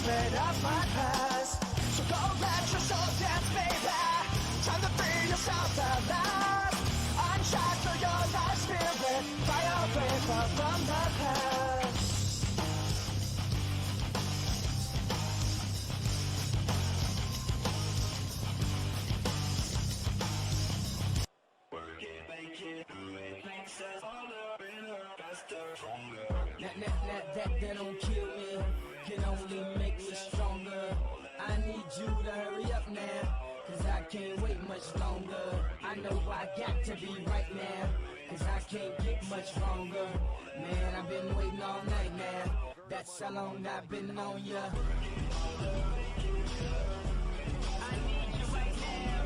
spirit of my past. So go let your soul dance, baby. Time to free yourself alive. Unshackle your life spirit. Fire away from the past. That don't kill me, can only make me stronger. I need you to hurry up now, cause I can't wait much longer. I know I got to be right now, cause I can't get much longer. Man, I've been waiting all night now, that's how long I've been on ya. I need you right now.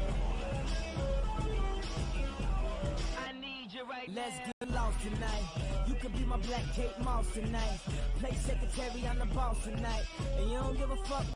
I need you right now. Let's get lost tonight. You could be my Black Kate Moss tonight. Play secretary, I'm the boss tonight. And you don't give a fuck.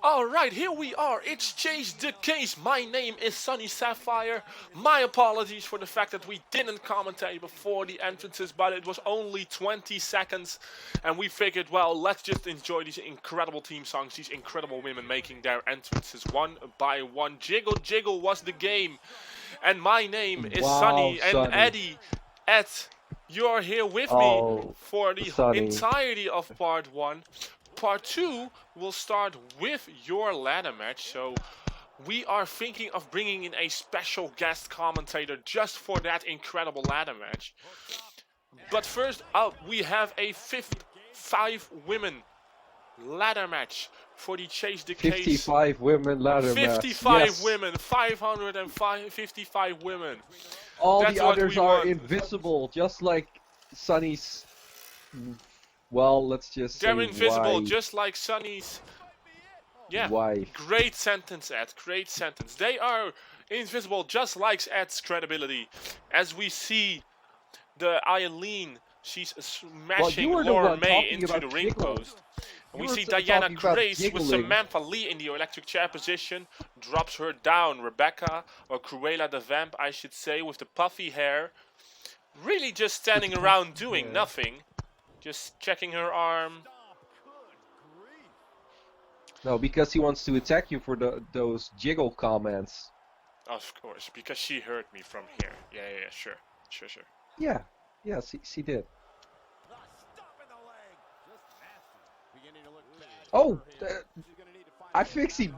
Alright, here we are. It's Chase the Case. My name is Sunny Sapphire. My apologies for the fact that we didn't commentate before the entrances, but it was only 20 seconds. And we figured, well, let's just enjoy these incredible theme songs, these incredible women making their entrances one by one. Jiggle Jiggle was the game. And my name is Sunny and Eddie you're here with me for the entirety of part 1. Part 2 will start with your ladder match, so we are thinking of bringing in a special guest commentator just for that incredible ladder match. But first up, we have a 5 women ladder match for the Chase the Case. 55 women ladder match. 55 women, 555 women. All That's the others are want. invisible, just like Sunny's. Well, let's just They're say invisible, wife. just like Sunny's. Yeah, Wife. great sentence, Ed. Great sentence. They are invisible, just like Ed's credibility. As we see the Aileen, she's smashing Laura May into the ring post. And we see Diana Grace with Samantha Lee in the electric chair position. Drops her down. Rebecca, or Cruela the Vamp, I should say, with the puffy hair. Really just standing around doing nothing. Just checking her arm. No, because he wants to attack you for those jiggle comments. Of course, because she heard me from here. Yeah, sure. Yeah, she did. Oh, I think she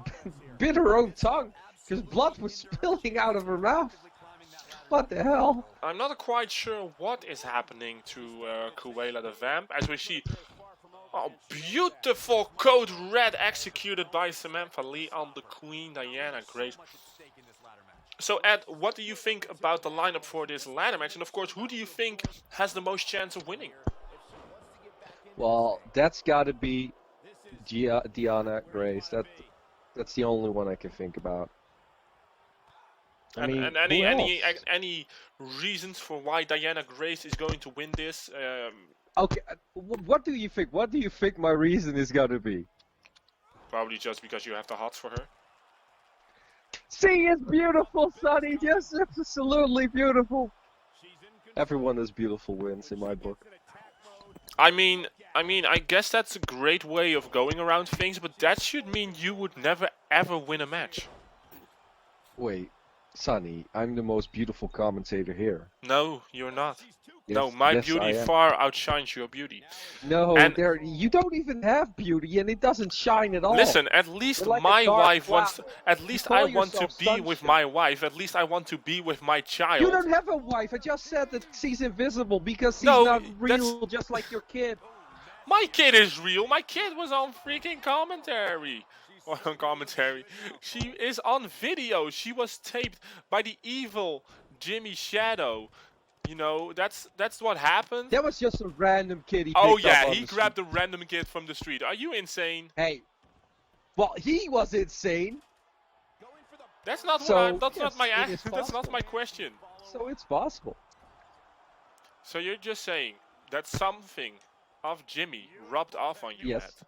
bit her own tongue because blood was spilling out of her mouth. What the hell? I'm not quite sure what is happening to Cruela the Vamp, as we see beautiful code red executed by Samantha Lee on the Queen Diana Grace. So Ed, what do you think about the lineup for this ladder match? And of course, who do you think has the most chance of winning? Well, that's gotta be Diana Grace. That's the only one I can think about. I mean, and any reasons for why Diana Grace is going to win this? Okay, what do you think? What do you think my reason is gonna be? Probably just because you have the hots for her. She is beautiful, Sonny. Just absolutely beautiful. Everyone is beautiful wins in my book. I mean, I guess that's a great way of going around things, but that should mean you would never ever win a match. Wait, Sonny, I'm the most beautiful commentator here. No, you're not. Yes, No, my yes, beauty I am. far outshines your beauty. No, And- you don't even have beauty, and it doesn't shine at all. Listen, at least You're like a my dark wife wants. cloud. At least call I want to yourself be with sunshine. my wife. At least I want to be with my child. You don't have a wife. I just said that she's invisible because she's No, not that's- real, just like your kid. My kid is real. My kid was on freaking commentary. On commentary. She is on video. She was taped by the evil Jimmy Shadow. You know, that's what happened. That was just a random kid he Oh picked up yeah, on he the grabbed a random kid from the street. Are you insane? street. Hey, well, he was insane, That's not So, what I'm, that's yes, not my it is that's not possible. my question. so it's possible. So you're just saying that something of Jimmy rubbed off on you, Yes. Ed.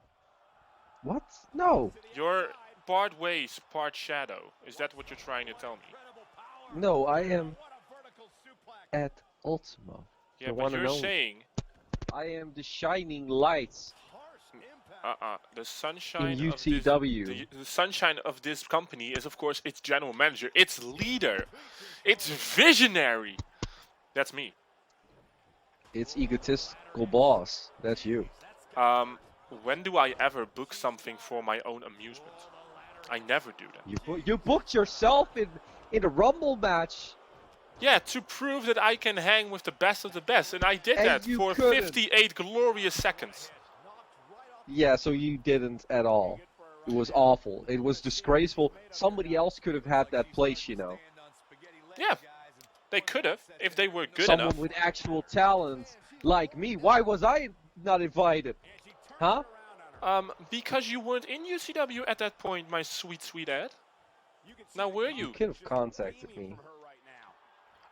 What? No, You're part ways, part shadow. Is that what you're trying to tell me? no, I am at Ultimo. Yeah, The but one and you're only. saying I am the shining lights the sunshine in of this, UCW. the sunshine of this company is of course its general manager, its leader, its visionary. That's me. It's egotistical boss. That's you. When do I ever book something for my own amusement? I never do that. You booked yourself in a Rumble match. Yeah, to prove that I can hang with the best of the best, and I did And that you for couldn't. 58 glorious seconds. Yeah, so you didn't at all. It was awful. It was disgraceful. Somebody else could have had that place, you know. Yeah, they could have if they were good Someone enough. with actual talent like me. Why was I not invited? Huh? Because you weren't in UCW at that point, my sweet, sweet Ed. Now were You you? could have contacted me.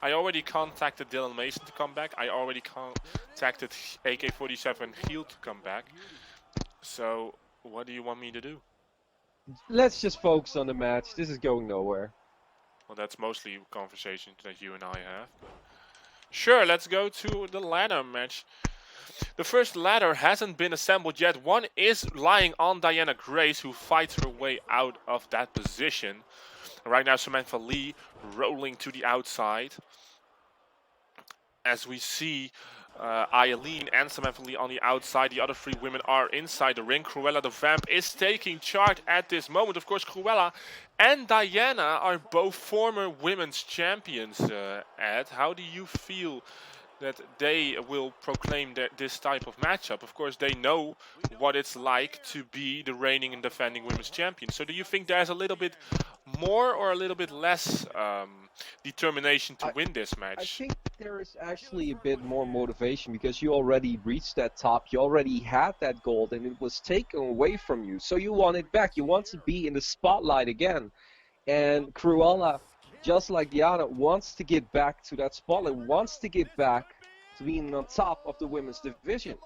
I already contacted Dylan Mason to come back. I already contacted AK-47 Field to come back. So, what do you want me to do? Let's just focus on the match. This is going nowhere. Well, that's mostly conversations that you and I have. Sure, let's go to the ladder match. The first ladder hasn't been assembled yet. One is lying on Diana Grace, who fights her way out of that position. Right now, Samantha Lee rolling to the outside. As we see Aileen and Samantha Lee on the outside, the other three women are inside the ring. Cruella the Vamp is taking charge at this moment. Of course, Cruella and Diana are both former women's champions. Ed, how do you feel that they will proclaim this type of matchup? Of course, they know what it's like to be the reigning and defending women's champion. So do you think there's a little bit more or a little bit less determination to win this match? I think there is actually a bit more motivation because you already reached that top. You already had that gold and it was taken away from you. So you want it back. You want to be in the spotlight again. And Cruella, just like Diana, wants to get back to that spotlight, wants to get back to being on top of the women's division.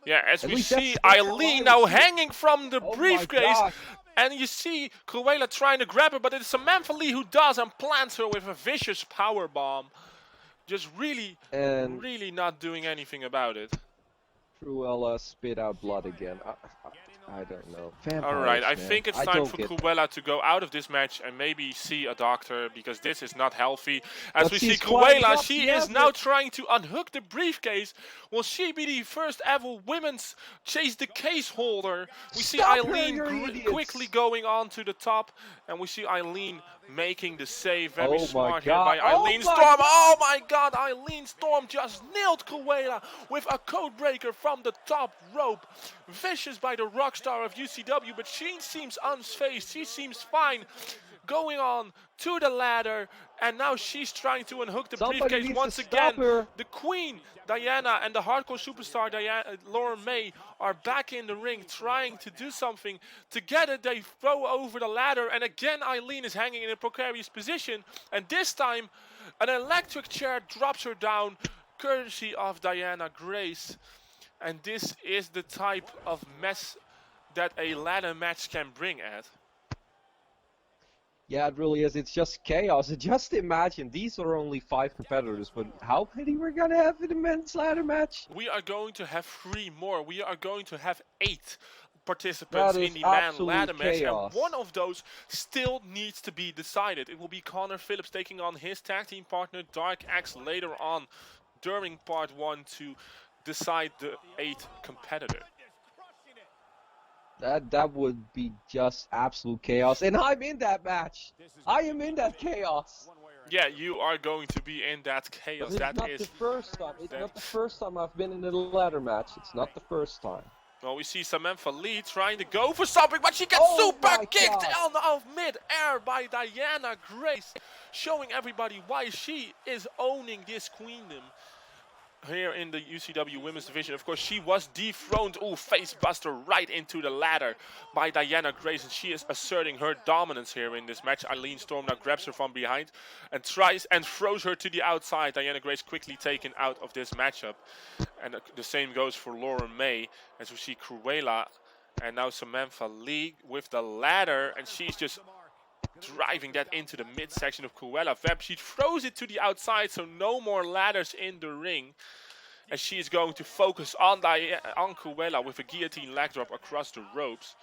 Yeah, as we see Aileen now hanging from the briefcase. And you see Cruella trying to grab her, but it's Samantha Lee who does and plants her with a vicious power bomb. Just really not doing anything about it. Cruella spit out blood again. I don't know. Alright, I think it's time for Cruella to go out of this match and maybe see a doctor, because this is not healthy. As we see Cruella, she is now trying to unhook the briefcase. Will she be the first ever women's Chase the Case holder? We see Aileen quickly going on to the top, and we see Aileen making the save. Very smart here by Aileen Storm. Oh my god, Aileen Storm just nailed Cruella with a code breaker from the top rope. Vicious by the rockstar of UCW, but she seems unfazed. She seems fine. Going on to the ladder, and now she's trying to unhook the briefcase once again. The Queen, Diana, and the hardcore superstar, Lauren May, are back in the ring trying to do something. Together, they throw over the ladder, and again, Aileen is hanging in a precarious position. And this time, an electric chair drops her down, courtesy of Diana Grace. And this is the type of mess that a ladder match can bring, Ed. Yeah, it really is. It's just chaos. Just imagine, these are only 5 competitors, but how many we're going to have in the men's ladder match? We are going to have 3 more. We are going to have 8 participants in the man ladder match, and one of those still needs to be decided. It will be Connor Phillips taking on his tag team partner Dijk later on during part 1 to decide the 8th competitor. That would be just absolute chaos, and I'm in that match. I am in that chaos. Yeah, you are going to be in that chaos. But it's not the first time. It's not the first time I've been in a ladder match. It's not the first time. Well, we see Samantha Lee trying to go for something, but she gets super kicked out of mid-air by Diana Grace, showing everybody why she is owning this queendom here in the UCW Women's Division. Of course, she was dethroned, face buster right into the ladder by Diana Grace, and she is asserting her dominance here in this match. Aileen Storm now grabs her from behind and tries and throws her to the outside. Diana Grace quickly taken out of this matchup. And the same goes for Lauren May, as we see Cruella and now Samantha Lee with the ladder, and she's just driving that into the midsection of Cruella. Vamp, she throws it to the outside, so no more ladders in the ring. And she is going to focus on Cruella with a guillotine leg drop across the ropes.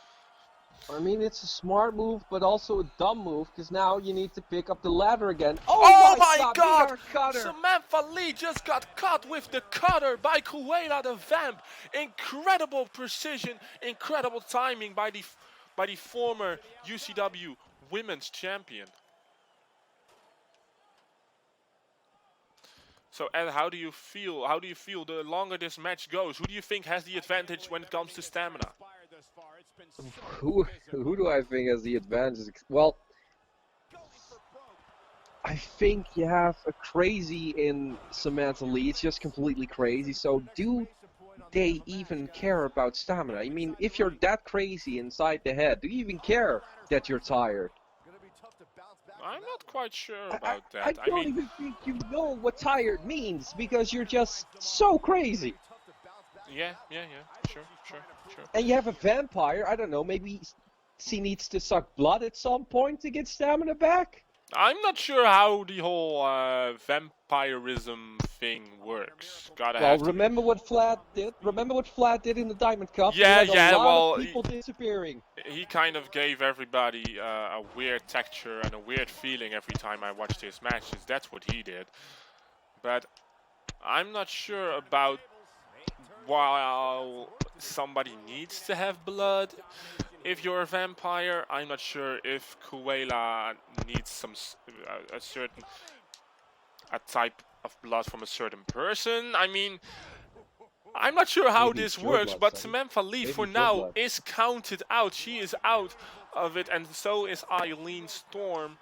I mean, it's a smart move, but also a dumb move, because now you need to pick up the ladder again. Oh my god! Samantha Lee just got caught with the cutter by Cruella the Vamp. Incredible precision, incredible timing by the former UCW Women's Champion. So, Ed, how do you feel? How do you feel the longer this match goes? Who do you think has the advantage when it comes to stamina? Who do I think has the advantage? Well, I think you have a crazy in Samantha Lee. It's just completely crazy. So do they even care about stamina? I mean, if you're that crazy inside the head, do you even care that you're tired? I'm not quite sure about that. I don't even think you know what tired means, because you're just so crazy. Yeah, sure. And you have a vampire. I don't know. Maybe she needs to suck blood at some point to get stamina back. I'm not sure how the whole vampirism thing works. Well, remember what Flat did? Remember what Flat did in the Diamond Cup? Yeah, He had a lot well, of people disappearing. he kind of gave everybody a weird texture and a weird feeling every time I watched his matches. That's what he did. But I'm not sure about while somebody needs to have blood. If you're a vampire, I'm not sure if Cruela needs a type of blood from a certain person. I mean, I'm not sure how Maybe this your works, blood, but Sonny. Samantha Lee Maybe for your now blood. is counted out. She is out of it, and so is Aileen Storm.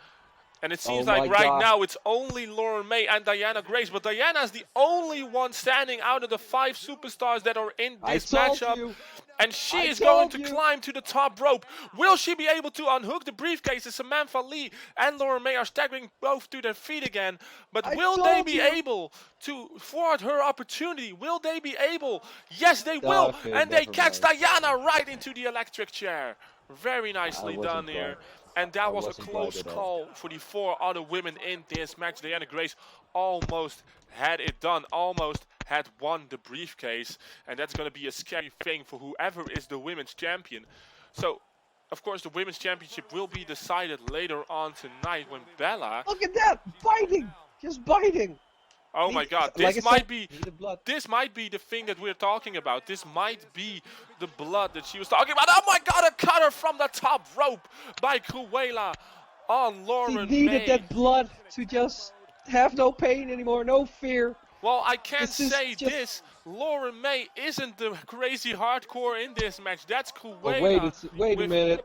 And it seems Oh like my right God. now it's only Lauren May and Diana Grace, but Diana is the only one standing out of the 5 superstars that are in I this told matchup. you. And she I is going to told you. climb to the top rope. Will she be able to unhook the briefcase as Samantha Lee and Lauren May are staggering both to their feet again? But I will they told be you. able to thwart her opportunity? Will they be able? Yes, they will. Okay, And they never catch mind. Diana right into the electric chair. Very nicely wasn't done here. blind. And that I was a wasn't blind close at all. call for the 4 other women in this match. Diana Grace almost had it done, almost had won the briefcase. And that's going to be a scary thing for whoever is the women's champion. So, of course, the women's championship will be decided later on tonight when Bella... Look at that! Biting! Just biting! Oh my God, Like this I might said, be... need the blood. This might be the thing that we're talking about. This might be the blood that she was talking about. Oh my God, a cutter from the top rope by Cruela on She Lauren needed May. that blood to just have no pain anymore, no fear. Well, I can't This is say just- this. Lauren May isn't the crazy hardcore in this match. That's Cruela. Oh, wait a with- minute.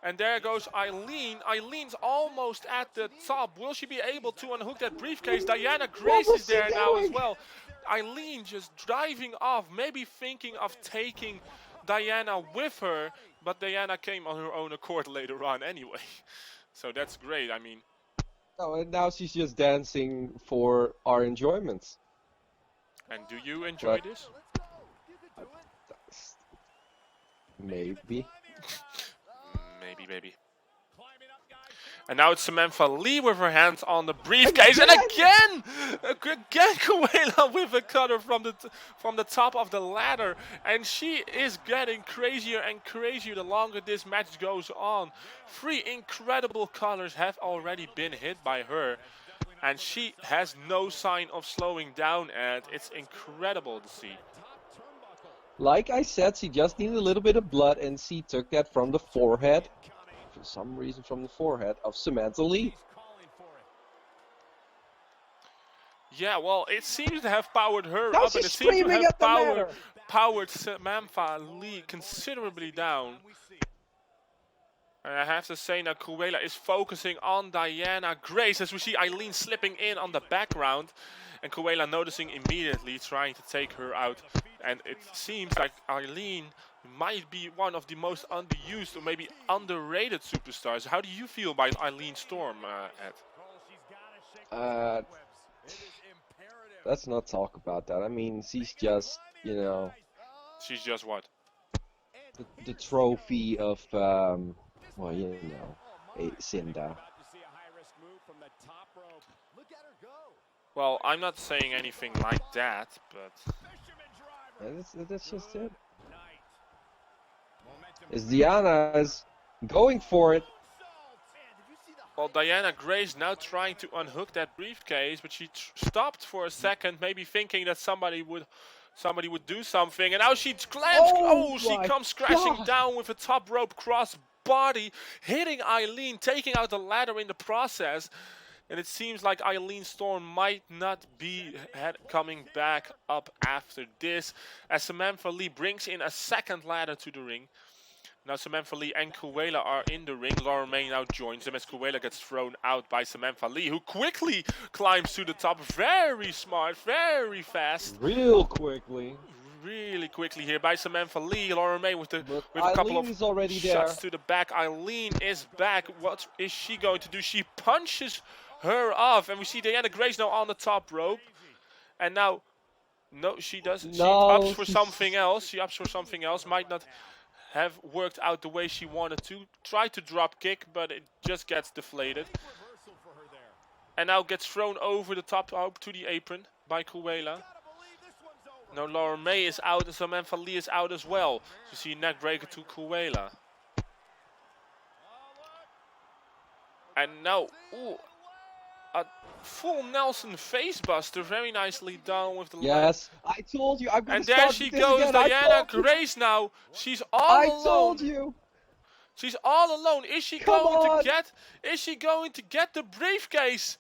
And there goes Aileen. Aileen's almost at the top. Will she be able to unhook that briefcase? Diana Grace was is there she now as doing? well. Aileen just driving off, maybe thinking of taking Diana with her, but Diana came on her own accord later on anyway. So that's great. I mean, Oh, and now she's just dancing for our enjoyment. and do you enjoy What? this? Maybe. Maybe. And now it's Samantha Lee with her hands on the briefcase, and Again? again Cruela with a cutter from the top of the ladder, and she is getting crazier and crazier the longer this match goes on. 3 incredible cutters have already been hit by her, and she has no sign of slowing down. And it's incredible to see. Like I said, she just needed a little bit of blood, and she took that from the forehead. For some reason, from the forehead of Samantha Lee. Yeah, well, it seems to have powered her Now up, and she's it seems to screaming have at the ladder. powered Samantha Lee considerably down. And I have to say now, Cruela is focusing on Diana Grace as we see Aileen slipping in on the background. And Cruela noticing immediately, trying to take her out. And it seems like Aileen might be one of the most underused or maybe underrated superstars. How do you feel about Aileen Storm, Ed? Let's not talk about that. I mean, she's just, you know, She's just what? the trophy of, well, you know, a Cinda. Well, I'm not saying anything like that, but... That's just it. As Diana is going for it. Well, Diana Grace now trying to unhook that briefcase, but she stopped for a second, maybe thinking that somebody would do something, and now she clams. Oh, she my comes crashing God. down with a top rope cross body, hitting Aileen, taking out the ladder in the process. And it seems like Aileen Storm might not be coming back up after this, as Samantha Lee brings in a second ladder to the ring. Now Samantha Lee and Cruela are in the ring. Lauren May now joins them as Cruela gets thrown out by Samantha Lee, who quickly climbs to the top. Very smart, very fast. Real quickly. Really quickly here by Samantha Lee. Lauren May with a Aileen couple of is already shots there. to the back. Aileen is back. What is she going to do? She punches her off, and we see Diana Grace now on the top rope. And now No, she doesn't. She No, opts for something else. She opts for something else. Might not have worked out the way she wanted to. Tried to drop kick, but it just gets deflated. And now gets thrown over the top up to the apron by Cruela. Now Laura May is out and Samantha Lee is out as well. You see neck breaker to Cruela. And now, ooh, a full Nelson facebuster, very nicely done with the yes, I told you. I'm gonna and there start she this goes, again. Diana Grace now. She's all I alone. told you. She's all alone. Is she Come going on. to get? Is she going to get the briefcase?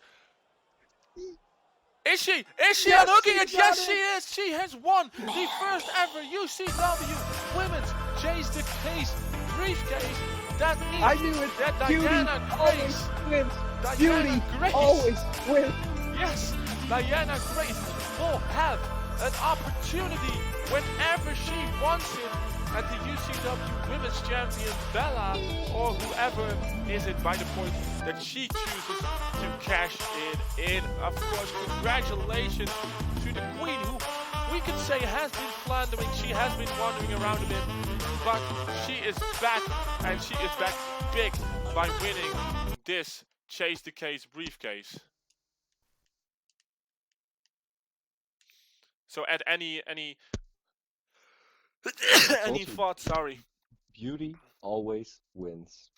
Is she? Is she Yes, unhooking she it? got Yes, it. she is. She has won the first ever UCW Women's Chase the Case briefcase. That means I knew it. that Beauty Diana always Grace. wins. Diana Beauty Grace. always wins. Yes, Diana Grace will have an opportunity whenever she wants it at the UCW Women's Champion Bella or whoever is it by the point that she chooses to cash it in. Of course, congratulations to the Queen, who we could say has been floundering. She has been wandering around a bit, but she is back, and she is back big by winning this Chase the Case briefcase. So at any thoughts? Sorry. Beauty always wins.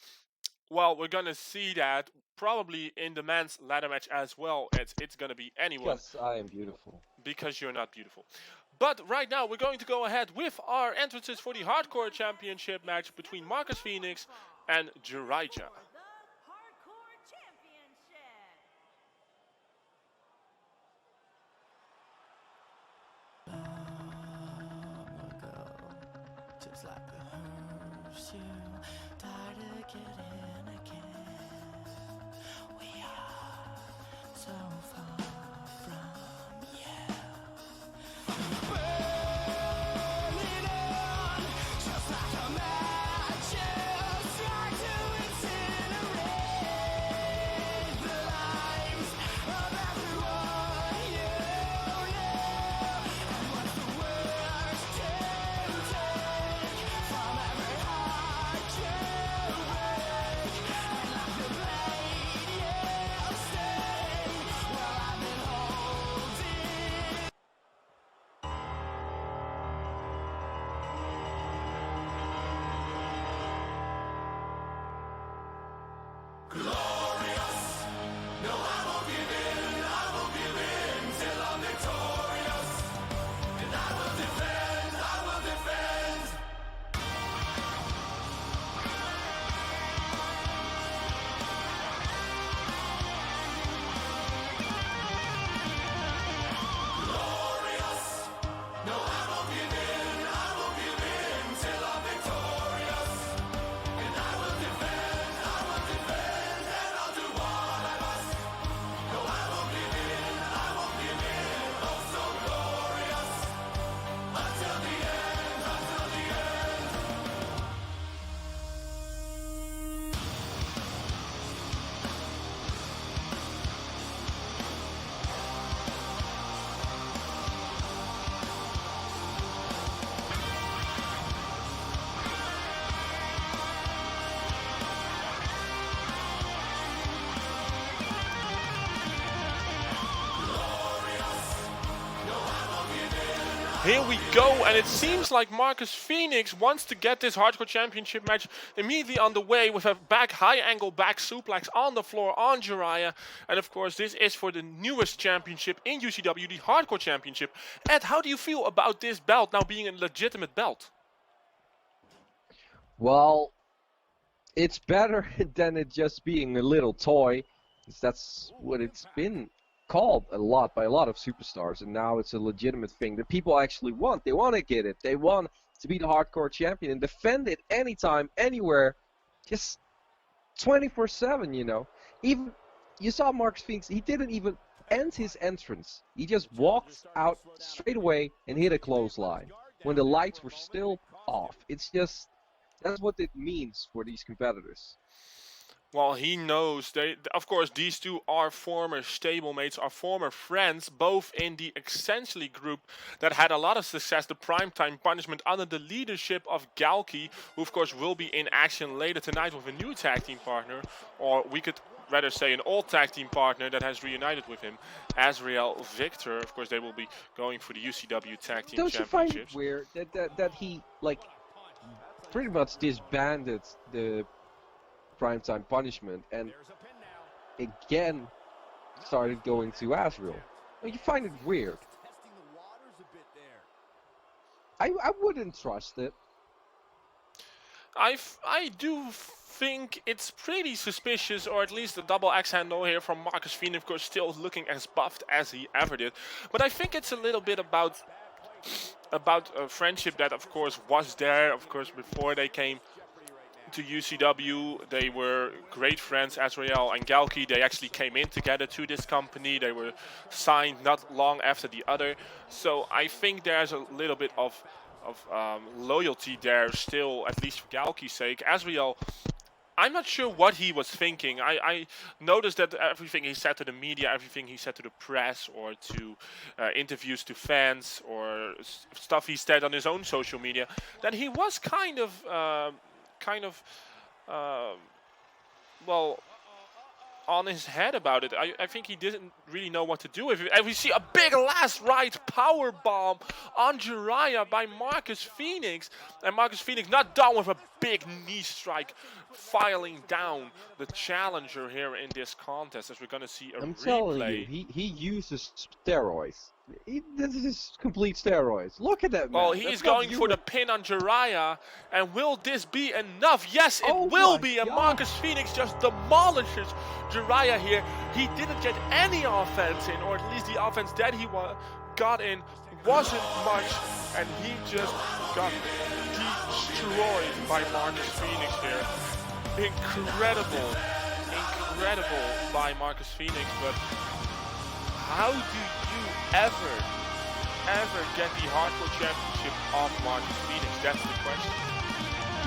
Well, we're gonna see that probably in the men's ladder match as well. It's gonna be anyone Yes, I am beautiful. because you're not beautiful. But right now we're going to go ahead with our entrances for the Hardcore Championship match between Marcus Fenix and Jiraiya. The Hardcore Championship. Just like a horseshoe, tired of getting again. We are so far from you. Burning on, just like a match, try to incinerate the lives of everyone you know. And what's the worst to take from every heart you break? And like the blade you sting, well I've been holding. Here we go, and it seems like Marcus Fenix wants to get this Hardcore Championship match immediately on the way with a high angle back suplex on the floor on Jiraiya. And of course, this is for the newest championship in UCW, the Hardcore Championship. Ed, how do you feel about this belt now being a legitimate belt? Well, it's better than it just being a little toy. 'Cause that's what it's been called a lot by a lot of superstars, and now it's a legitimate thing that people actually want. They want to get it. They want to be the Hardcore Champion and defend it anytime, anywhere, just 24/7. You know, even you saw Marcus Fenix. He didn't even end his entrance. He just walked out straight away and hit a clothesline when the lights were still off. It's just that's what it means for these competitors. Well, he knows they, of course, these two are former stablemates, are former friends, both in the essentially group that had a lot of success, the Primetime Punishment, under the leadership of Galki, who of course will be in action later tonight with a new tag team partner, or we could rather say an old tag team partner that has reunited with him, Azrael Victor. Of course, they will be going for the UCW Tag Team Don't you find it Championships. weird that he like pretty much disbanded the Primetime Punishment and again started going to Azrael? Don't you find it weird? I wouldn't trust it. I do think it's pretty suspicious, or at least the double X handle here from Marcus Phoenix, of course, still looking as buffed as he ever did. But I think it's a little bit about a friendship that, of course, was there. Of course, before they came to UCW, they were great friends, Azrael and Galki. They actually came in together to this company. They were signed not long after the other. So I think there's a little bit of loyalty there still, at least for Galki's sake. Azrael, I'm not sure what he was thinking. I noticed that everything he said to the media, everything he said to the press, or to interviews to fans, or stuff he said on his own social media, that he was kind of well, on his head about it. I think he didn't really know what to do with it. And we see a big last right power bomb on Jiraiya by Marcus Phoenix. And Marcus Phoenix not done with a big knee strike, filing down the challenger here in this contest, as we're going to see a I'm replay. telling you, he uses steroids. This is complete steroids. Look at that man. Well, he's going for the pin on Jiraiya, and will this be enough? Yes, it will be, and Marcus Phoenix just demolishes Jiraiya here. He didn't get any offense in, or at least the offense that he got in wasn't much, and he just got destroyed by Marcus Phoenix here. Incredible by Marcus Phoenix, but how do you ever get the hardcore championship off Marcus Phoenix? That's the question.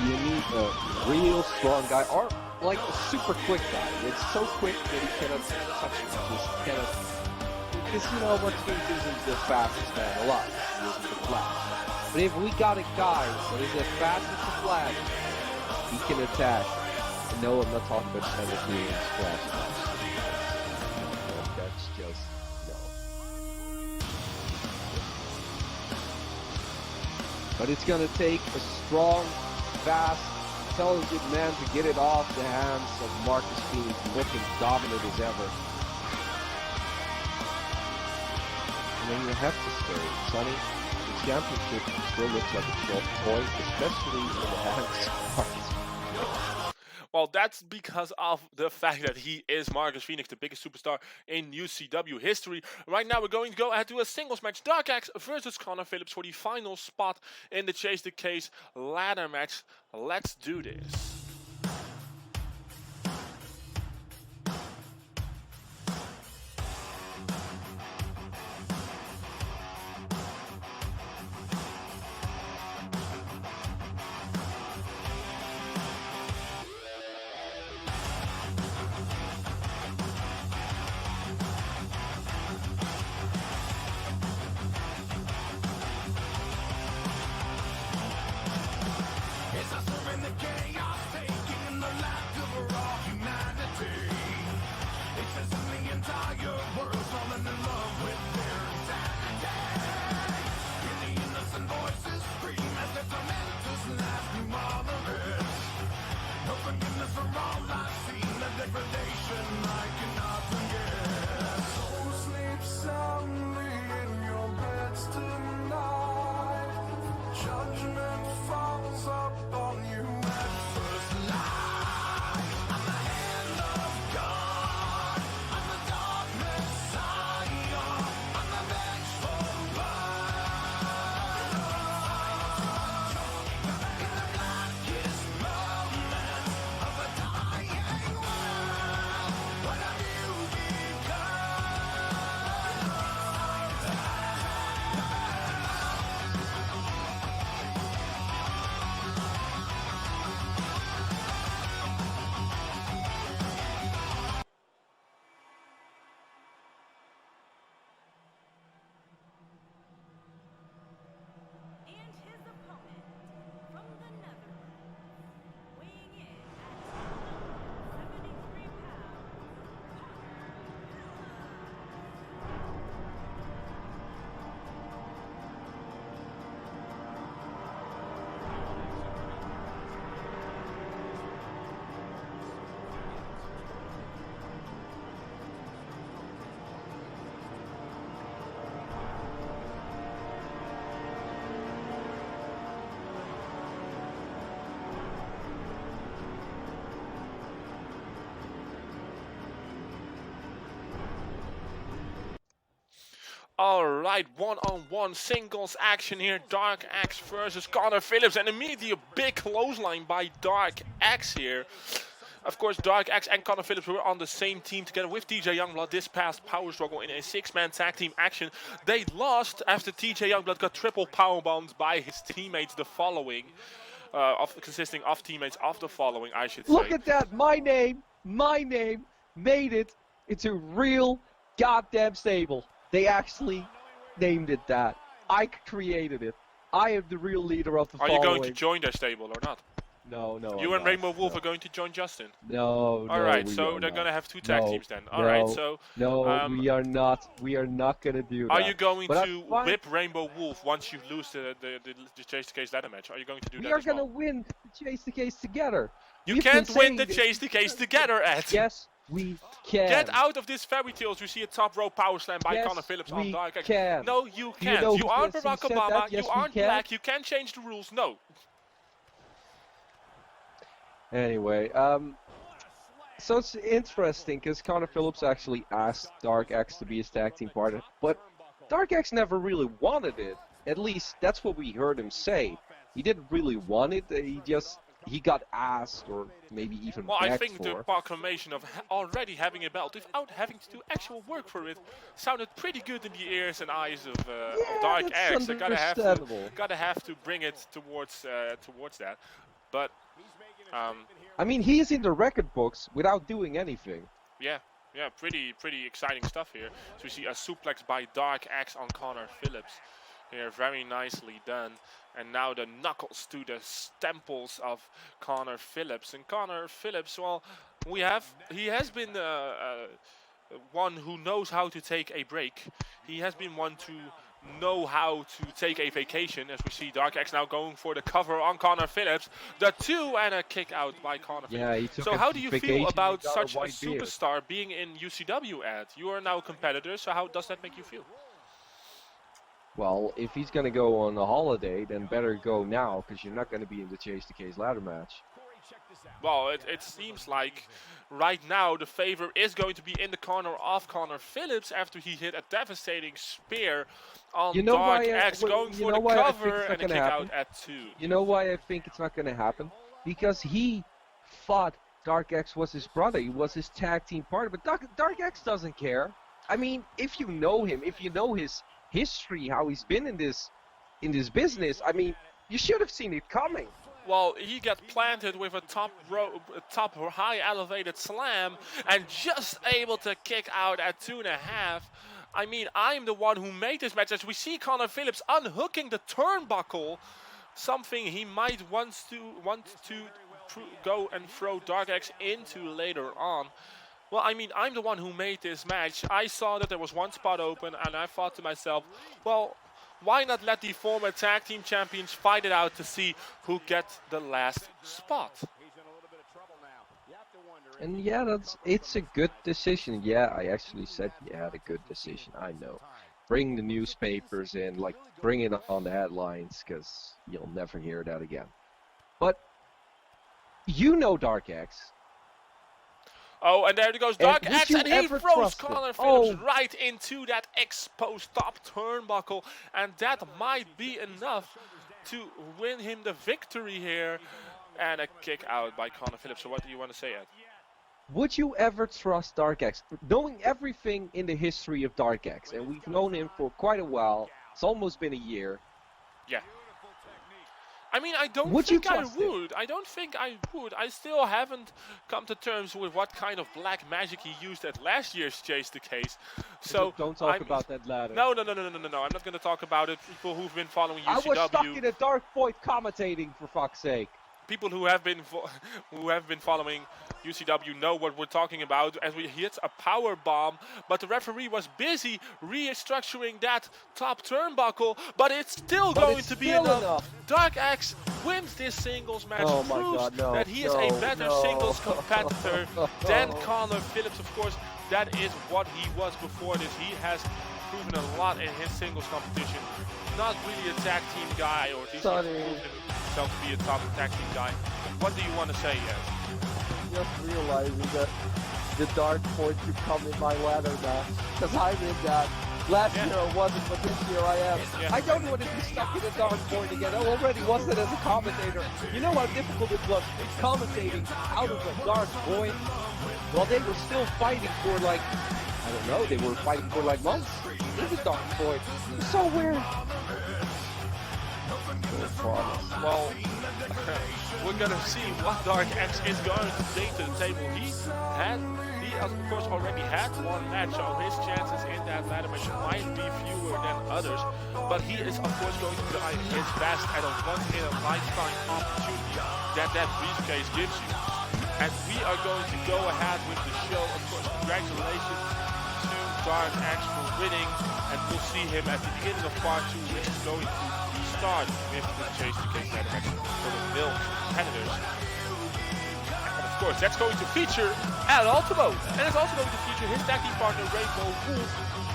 You need a real strong guy, or like a super quick guy. It's so quick that he cannot touch it. Just cannot. Because you know Marcus Phoenix isn't the fastest man alive. He isn't the Flash. But if we got a guy that is as fast as the Flash, he can attack. And no, I'm not talking about Santa Cruz and Splash. That's just no. But it's gonna take a strong, fast, intelligent man to get it off the hands of Marcus Phoenix, looking dominant as ever. And then you have to say, Sonny, the championship still looks like a short toy, especially in the hands of Marcus Phoenix. Well, that's because of the fact that he is Marcus Phoenix, the biggest superstar in UCW history. Right now, we're going to go ahead to a singles match. Dijk versus Connor Phillips for the final spot in the Chase the Case ladder match. Let's do this. It's us in the chaos. Alright, one-on-one singles action here. Dark X versus Connor Phillips, and immediately a big clothesline by Dark X here. Of course, Dark X and Connor Phillips were on the same team together with TJ Youngblood this past Power Struggle in a 6-man tag team action. They lost after TJ Youngblood got triple powerbombed by his teammates the following. Consisting of teammates of the following, I should say. Look at that! My name made it into real goddamn stable. They actually named it that. I created it. I am the real leader of the following. Are you going to join their stable or not? No. You and Rainbow Wolf are going to join Justin? No. Alright, so they're going to have 2 tag teams then. Alright, so... No, we are not. We are not going to do that. Are you going to whip Rainbow Wolf once you lose the Chase the Case ladder match? Are you going to do that We are as well? going to win the Chase the Case together. You can't win the Chase the Case together, Ed. Yes, we can. Get out of this fairy tales. You see a top row power slam by Connor Phillips on Dijk. Can. No, you can't. You aren't Barack Obama. You aren't black. You can't change the rules. No. Anyway, so it's interesting because Connor Phillips actually asked Dark X to be his tag team partner, but Dark X never really wanted it. At least that's what we heard him say. He didn't really want it. He got asked, or maybe even Well, begged I think for. the proclamation of already having a belt without having to do actual work for it sounded pretty good in the ears and eyes of Dark X. They gotta have to bring it towards that, but. I mean, he is in the record books without doing anything. Yeah, pretty exciting stuff here. So we see a suplex by Dark X on Connor Phillips here, very nicely done. And now the knuckles to the stemples of Connor Phillips. And Connor Phillips, well, he has been one who knows how to take a break. He has been one to know how to take a vacation, as we see Dark X now going for the cover on Connor Phillips. The 2 and a kick out by Connor Phillips. He took so how do you feel about such a beard. superstar being in UCW, Ed? You are now a competitor, so how does that make you feel? Well, if he's going to go on a holiday, then better go now, because you're not going to be in the Chase the Case ladder match. Well, it seems like right now the favor is going to be in the corner of Connor Phillips after he hit a devastating spear on Dark X, going for the cover and a kick out at 2. You know why I think it's not going to happen? Because he thought Dark X was his brother. He was his tag team partner. But Dark X doesn't care. I mean, if you know him, if you know his history, how he's been in this business, I mean, you should have seen it coming. Well, he got planted with a top high elevated slam and just able to kick out at 2.5. I mean, I'm the one who made this match. As we see Connor Phillips unhooking the turnbuckle, something he might want to go and throw Dark X into later on. Well, I mean, I'm the one who made this match. I saw that there was one spot open, and I thought to myself, well, why not let the former tag team champions fight it out to see who gets the last spot? And yeah, it's a good decision. Yeah, I actually said, yeah, a good decision. I know. Bring the newspapers in, like, bring it on the headlines, because you'll never hear that again. But you know Dark X. Oh, and there goes Dark X, and he throws Connor Phillips right into that exposed top turnbuckle, and that might be enough to win him the victory here. And a kick out by Connor Phillips. So what do you want to say, Ed? Would you ever trust Dark X? Knowing everything in the history of Dark X, and we've known him for quite a while, it's almost been a year. Yeah. I mean, I don't think I would. I don't think I would. I still haven't come to terms with what kind of black magic he used at last year's Chase the Case. So don't talk about that ladder. No. I'm not going to talk about it. People who've been following UCW. I was stuck in a dark void commentating, for fuck's sake. People who have been following UCW know what we're talking about as we hit a power bomb, but the referee was busy restructuring that top turnbuckle, but it's still going to be enough. Dark X wins this singles match, proves that he is a better singles competitor than Connor Phillips. Of course, that is what he was before this. He has proven a lot in his singles competition. Not really a tag team guy, or at least he's proven himself to be a top tag team guy. What do you want to say, Ed? Just realizing that the dark point could come in my ladder match, because I'm in that. Last year I wasn't, but this year I am. Yeah. I don't want to be stuck in a dark void again. I already was it as a commentator. You know how difficult it was commentating out of a dark void? Well, they were still fighting for like, I don't know, they were fighting for like months in the dark void. It was so weird. Well, we're gonna see what Dark X is going to bring to the table. He of course already had one match, so his chances in that ladder match might be fewer than others. But he is of course going to try his best at a once in a lifetime opportunity that briefcase gives you. And we are going to go ahead with the show. Of course, congratulations to Dark X for winning, and we'll see him at the beginning of part 2, which is going to start with the Chase the Case ladder match for the male competitors. And of course, that's going to feature El Ultimo, and it's also going to feature his tag team partner Rainbow Wolf.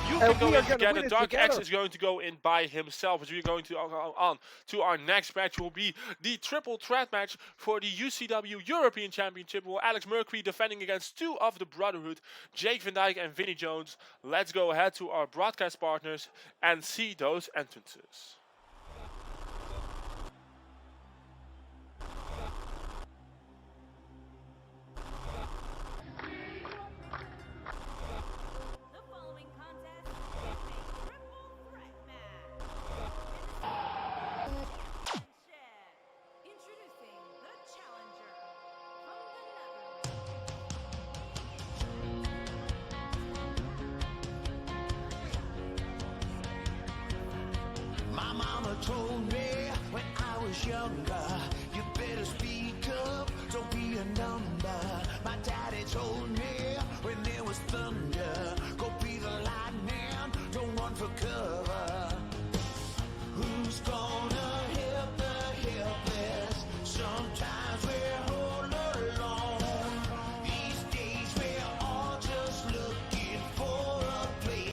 You can go in together. Dark X is going to go in by himself. As we're going to on to our next match, will be the triple threat match for the UCW European Championship. Will Alex Mercury defending against two of the Brotherhood, Jake Van Dijk and Vinnie Jones. Let's go ahead to our broadcast partners and see those entrances. My mama told me when I was younger, you better speak up, don't be a number. My daddy told me when there was thunder, go be the lightning, don't run for cover. Who's gonna help the helpless? Sometimes we're all alone. These days we're all just looking for a place.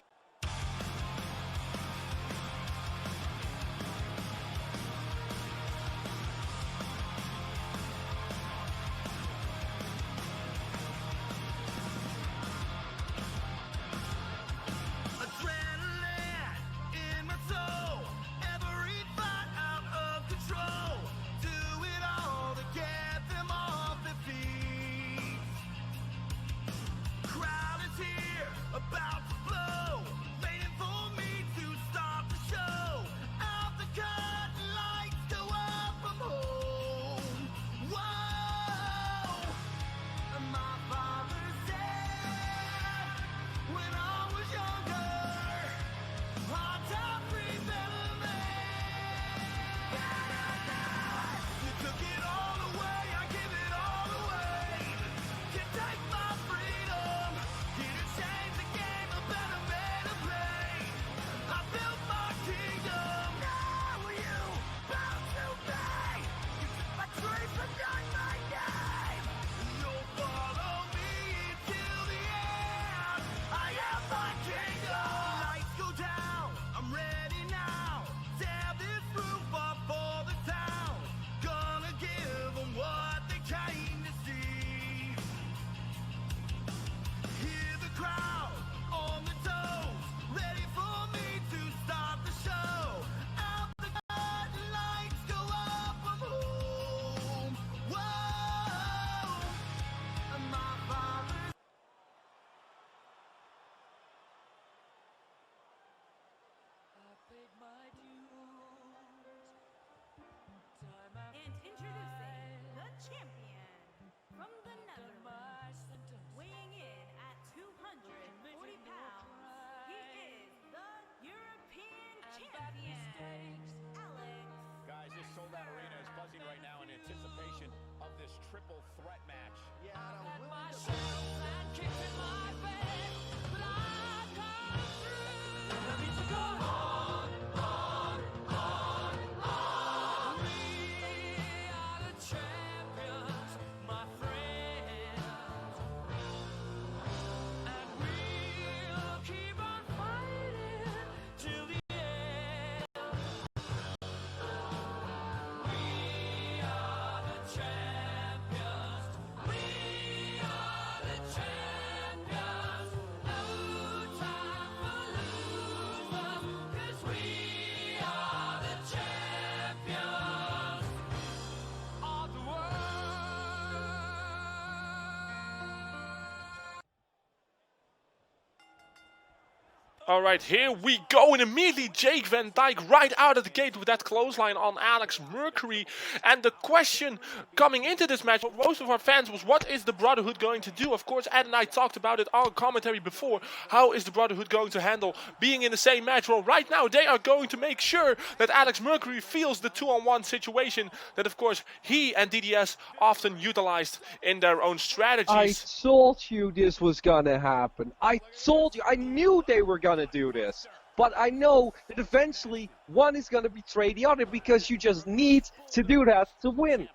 Alright, here we go, and immediately Jake Van Dijk right out of the gate with that clothesline on Alex Mercury. And the question coming into this match for most of our fans was, what is the Brotherhood going to do? Of course, Ed and I talked about it on commentary before. How is the Brotherhood going to handle being in the same match? Well, right now they are going to make sure that Alex Mercury feels the 2-on-1 situation that, of course, he and DDS often utilized in their own strategies. I told you this was gonna happen. I told you. I knew they were gonna do this, but I know that eventually one is gonna betray the other because you just need to do that to win.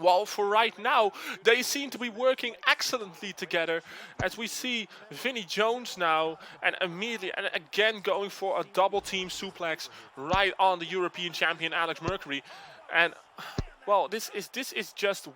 Well, for right now, they seem to be working excellently together, as we see Vinnie Jones now and immediately and again going for a double team suplex right on the European champion Alex Mercury. And well, this is just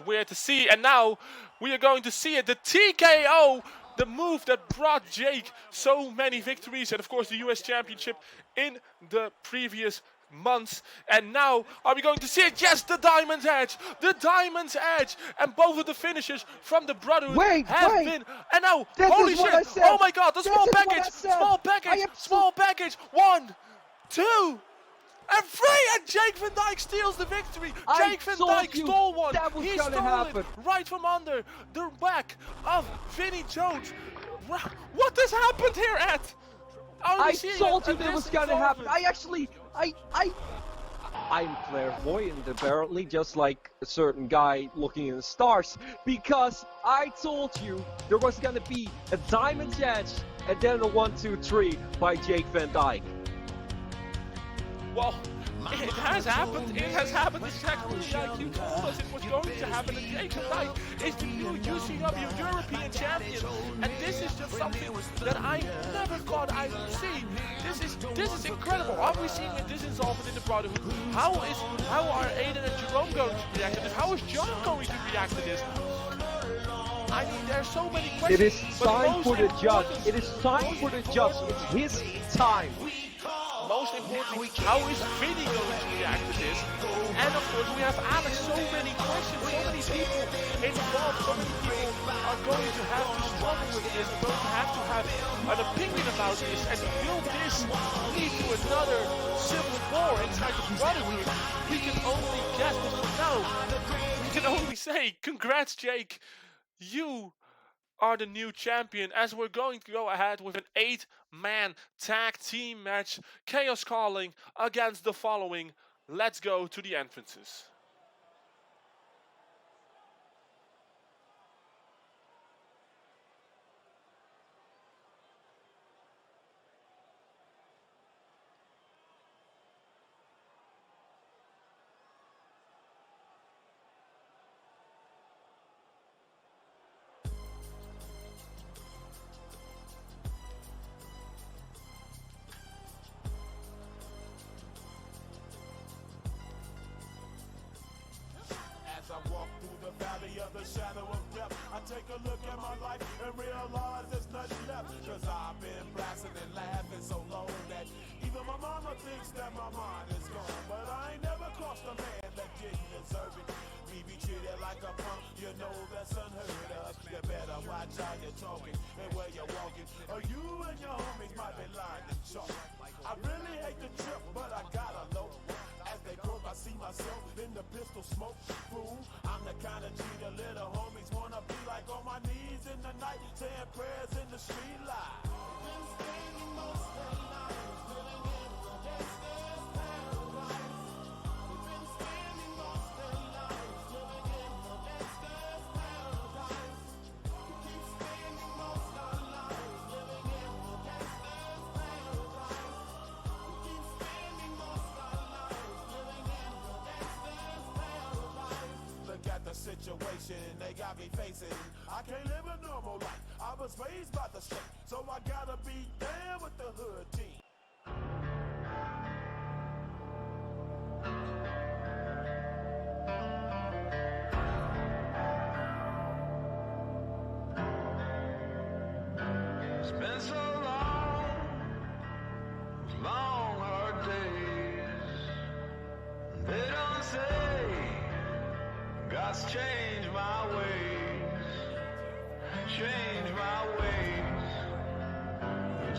weird to see. And now we are going to see it, the TKO. The move that brought Jake so many victories and, of course, the US Championship in the previous months. And now, are we going to see it? Yes, the Diamond's Edge! The Diamond's Edge! And both of the finishes from the Brotherhood have been... And now, holy shit! Oh my god, the small package! Small package! 1, 2... and 3, and Jake Van Dijk steals the victory. Jake Van Dijk stole one. He stole it right from under the back of Vinnie Jones. What has happened here, Ed? I told you that was gonna happen. I'm clairvoyant, apparently, just like a certain guy looking in the stars, because I told you there was gonna be a Diamond's Edge and then a 1, 2, 3 by Jake Van Dijk. Well, it has happened. It has happened exactly like you told us it was going to happen. And Jake Van Dijk is the new UCW European champion, and this is just something that I never thought I would see. This is incredible. Are we seeing this involvement in the Brotherhood? How are Aiden and Jerome going to react to this? How is John going to react to this? I mean, there are so many questions. It is time for the judge. It is time for the judge. It's his time. Most importantly, how is Vinnie going to react to this? And of course, we have Alex. So many questions, so many people involved, so many people are going to have to struggle with this, going to have an opinion about this, and will this lead to another civil war inside the Brotherhood? We can only guess, but for now, we can only say, congrats, Jake. You are the new champion, as we're going to go ahead with an 8-man tag team match. Chaos calling against the following. Let's go to the entrances. I walk through the valley of the shadow of death, I take a look at my life and realize there's nothing left. Cause I've been blasting and laughing so long that even my mama thinks that my mind is gone. But I ain't never crossed a man that didn't deserve it. Me be treated like a punk, you know that's unheard of. You better watch how you're talking and where you're walking, or you and your homies might be lying to chalk. I really hate the trip, but I gotta low. As they croak, I see myself in the pistol smoke. Fool, I'm the kind of G the little homies wanna be like, on my knees in the night, saying prayers in the street light. Been spending most of their lives living in the gangster's paradise. We've been spending most of their lives living in the gangster's paradise. We keep spending most of our lives living in the gangster's paradise. We keep spending most of our lives living in the gangster's paradise. Look at the situation they got me facing. I can't live a normal life. I was raised by the street, so I gotta be down with the hood team. It's been so long, long hard days. They don't say God's changed my ways, changed my ways.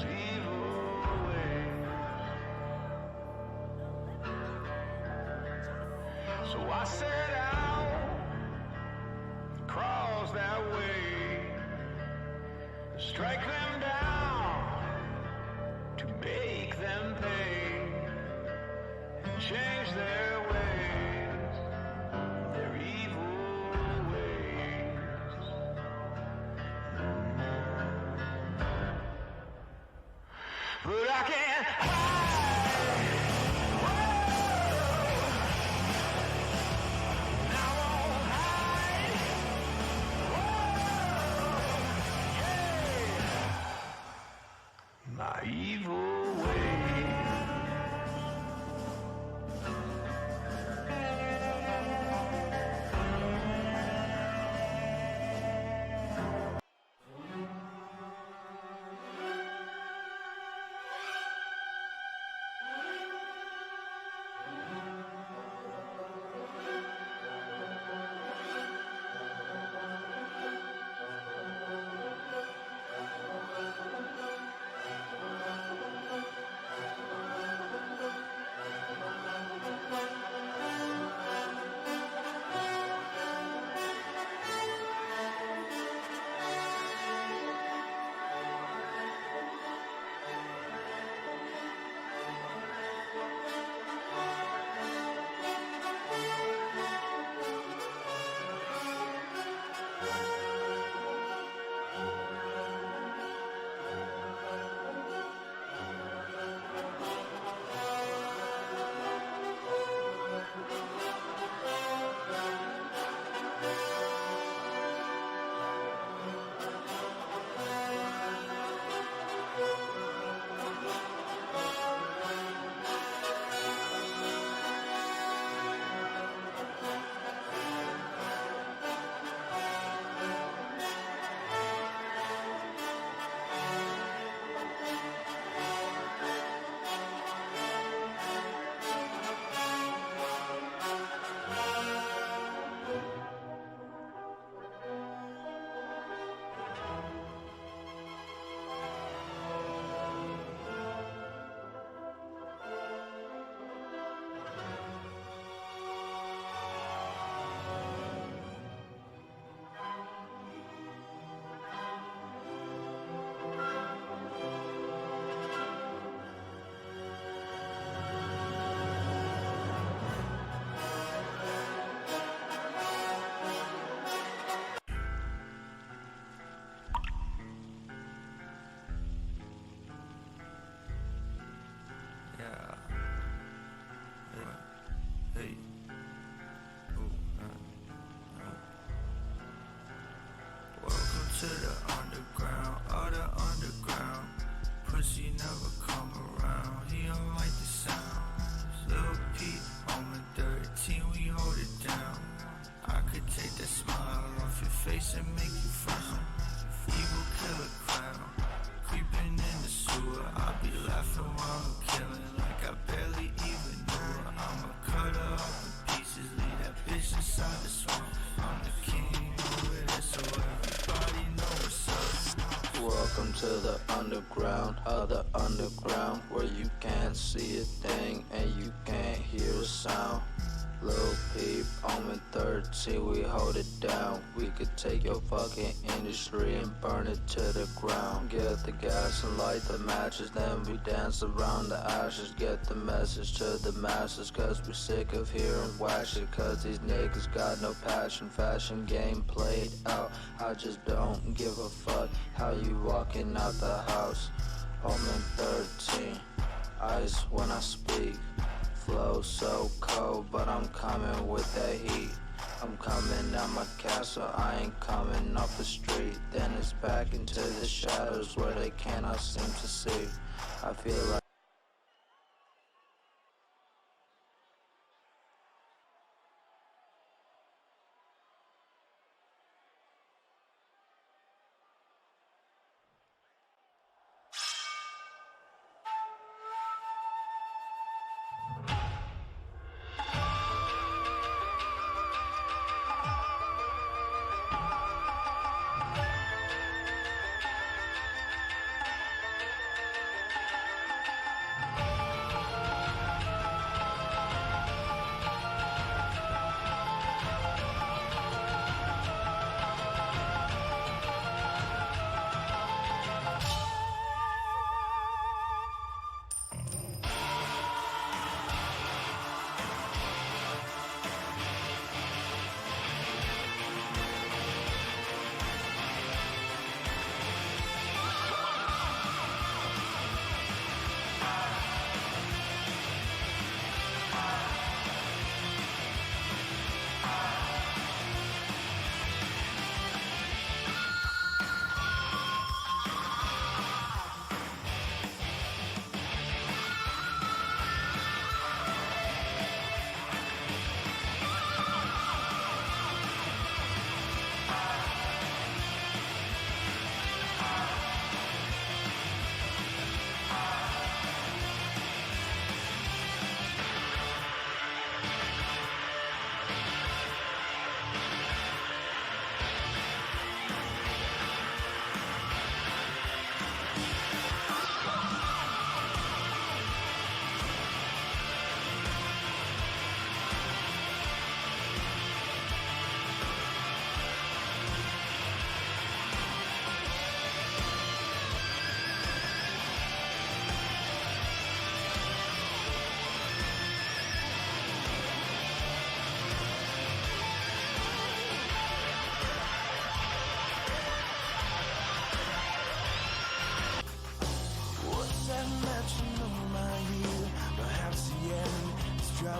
those evil ways. So I set out, cross that way, strike them down, to make them pay, and change their ways, their evil ways. But I can't hide. Whoa. I won't hide. Whoa. Yeah. My evil ways. To the underground, all the underground. Pussy never come around, he don't like the sound. Lil Pete on the 13, we hold it down. I could take that smile off your face and make you frown. Evil killer crown, creeping in the sewer. I'll be laughing while I'm killing, like I barely even knew her. I'ma cut her up in pieces, leave that bitch inside the swamp. I'm the king over there, so everybody know what's up. Welcome to the underground, other underground, where you can't see a thing and you can't hear a sound. Lil Peep, on the 13, we hold it down. We could take your fucking industry and burn it to the ground. Get the gas and light the matches, then we dance around the ashes. Get the message to the masses, cause we sick of hearing whack shit. Cause these niggas got no passion, fashion game played out. I just don't give a fuck how you walking out the house. On the 13, ice when I speak. Flow so cold, but I'm coming with that heat. I'm coming out my castle, I ain't coming off the street. Then it's back into the shadows where they cannot seem to see. I feel like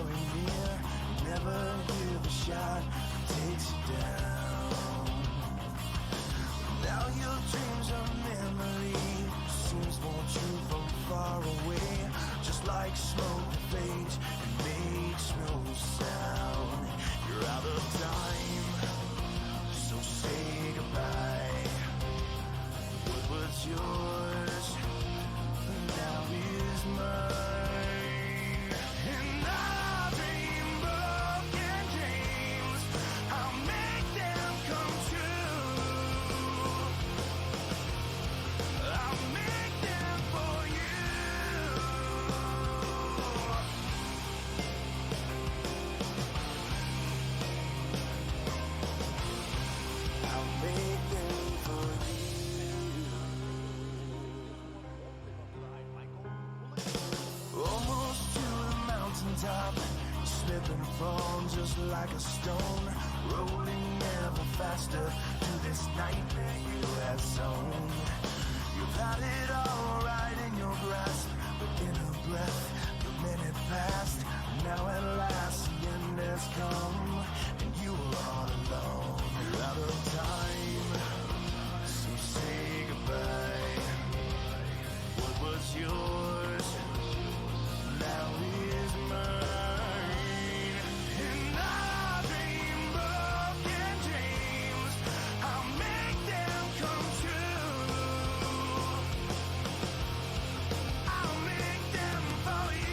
drawing near. Never hear the shot that takes you down. Now your dreams are memory. Seems more true from far away. Just like smoke that fades and makes no sound. You're out of time, so say goodbye. What was yours now is mine. And I'll dream broken dreams. I'll make them come true. I'll make them for you. I'll make them for you. Almost to the mountaintop, slip and fall just like a stone. Rolling ever faster to this nightmare you have sown. You've had it all right in your grasp, but in a breath, the minute passed. Now at last the end has come, and you are all alone. You're out of time, so say goodbye. What was yours now is mine. And I'll dream broken dreams. I'll make them come true. I'll make them for you.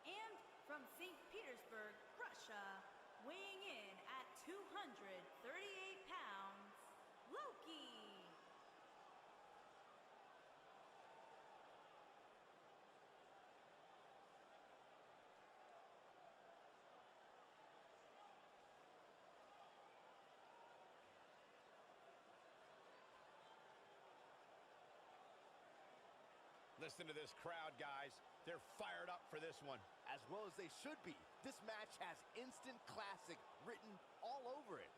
And from St. Petersburg, Russia, weighing in at 238 pounds, Loki. Listen to this crowd, guys. They're fired up for this one. As well as they should be. This match has instant classic written all over it.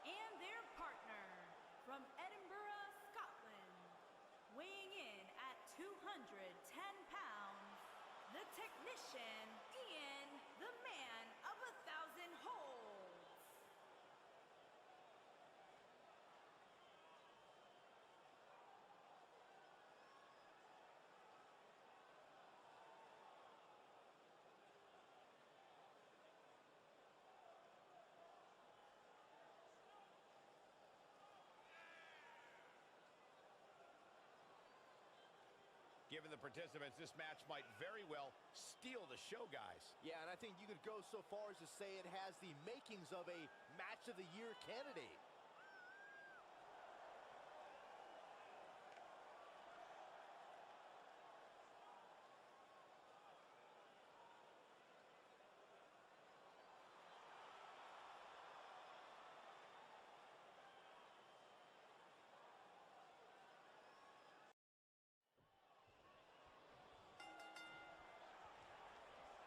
And their partner from Edinburgh, Scotland, weighing in at 210 pounds, the technician, Ian, the man of 1,000 holds. Given the participants, this match might very well steal the show, guys. Yeah, and I think you could go so far as to say it has the makings of a Match of the Year candidate.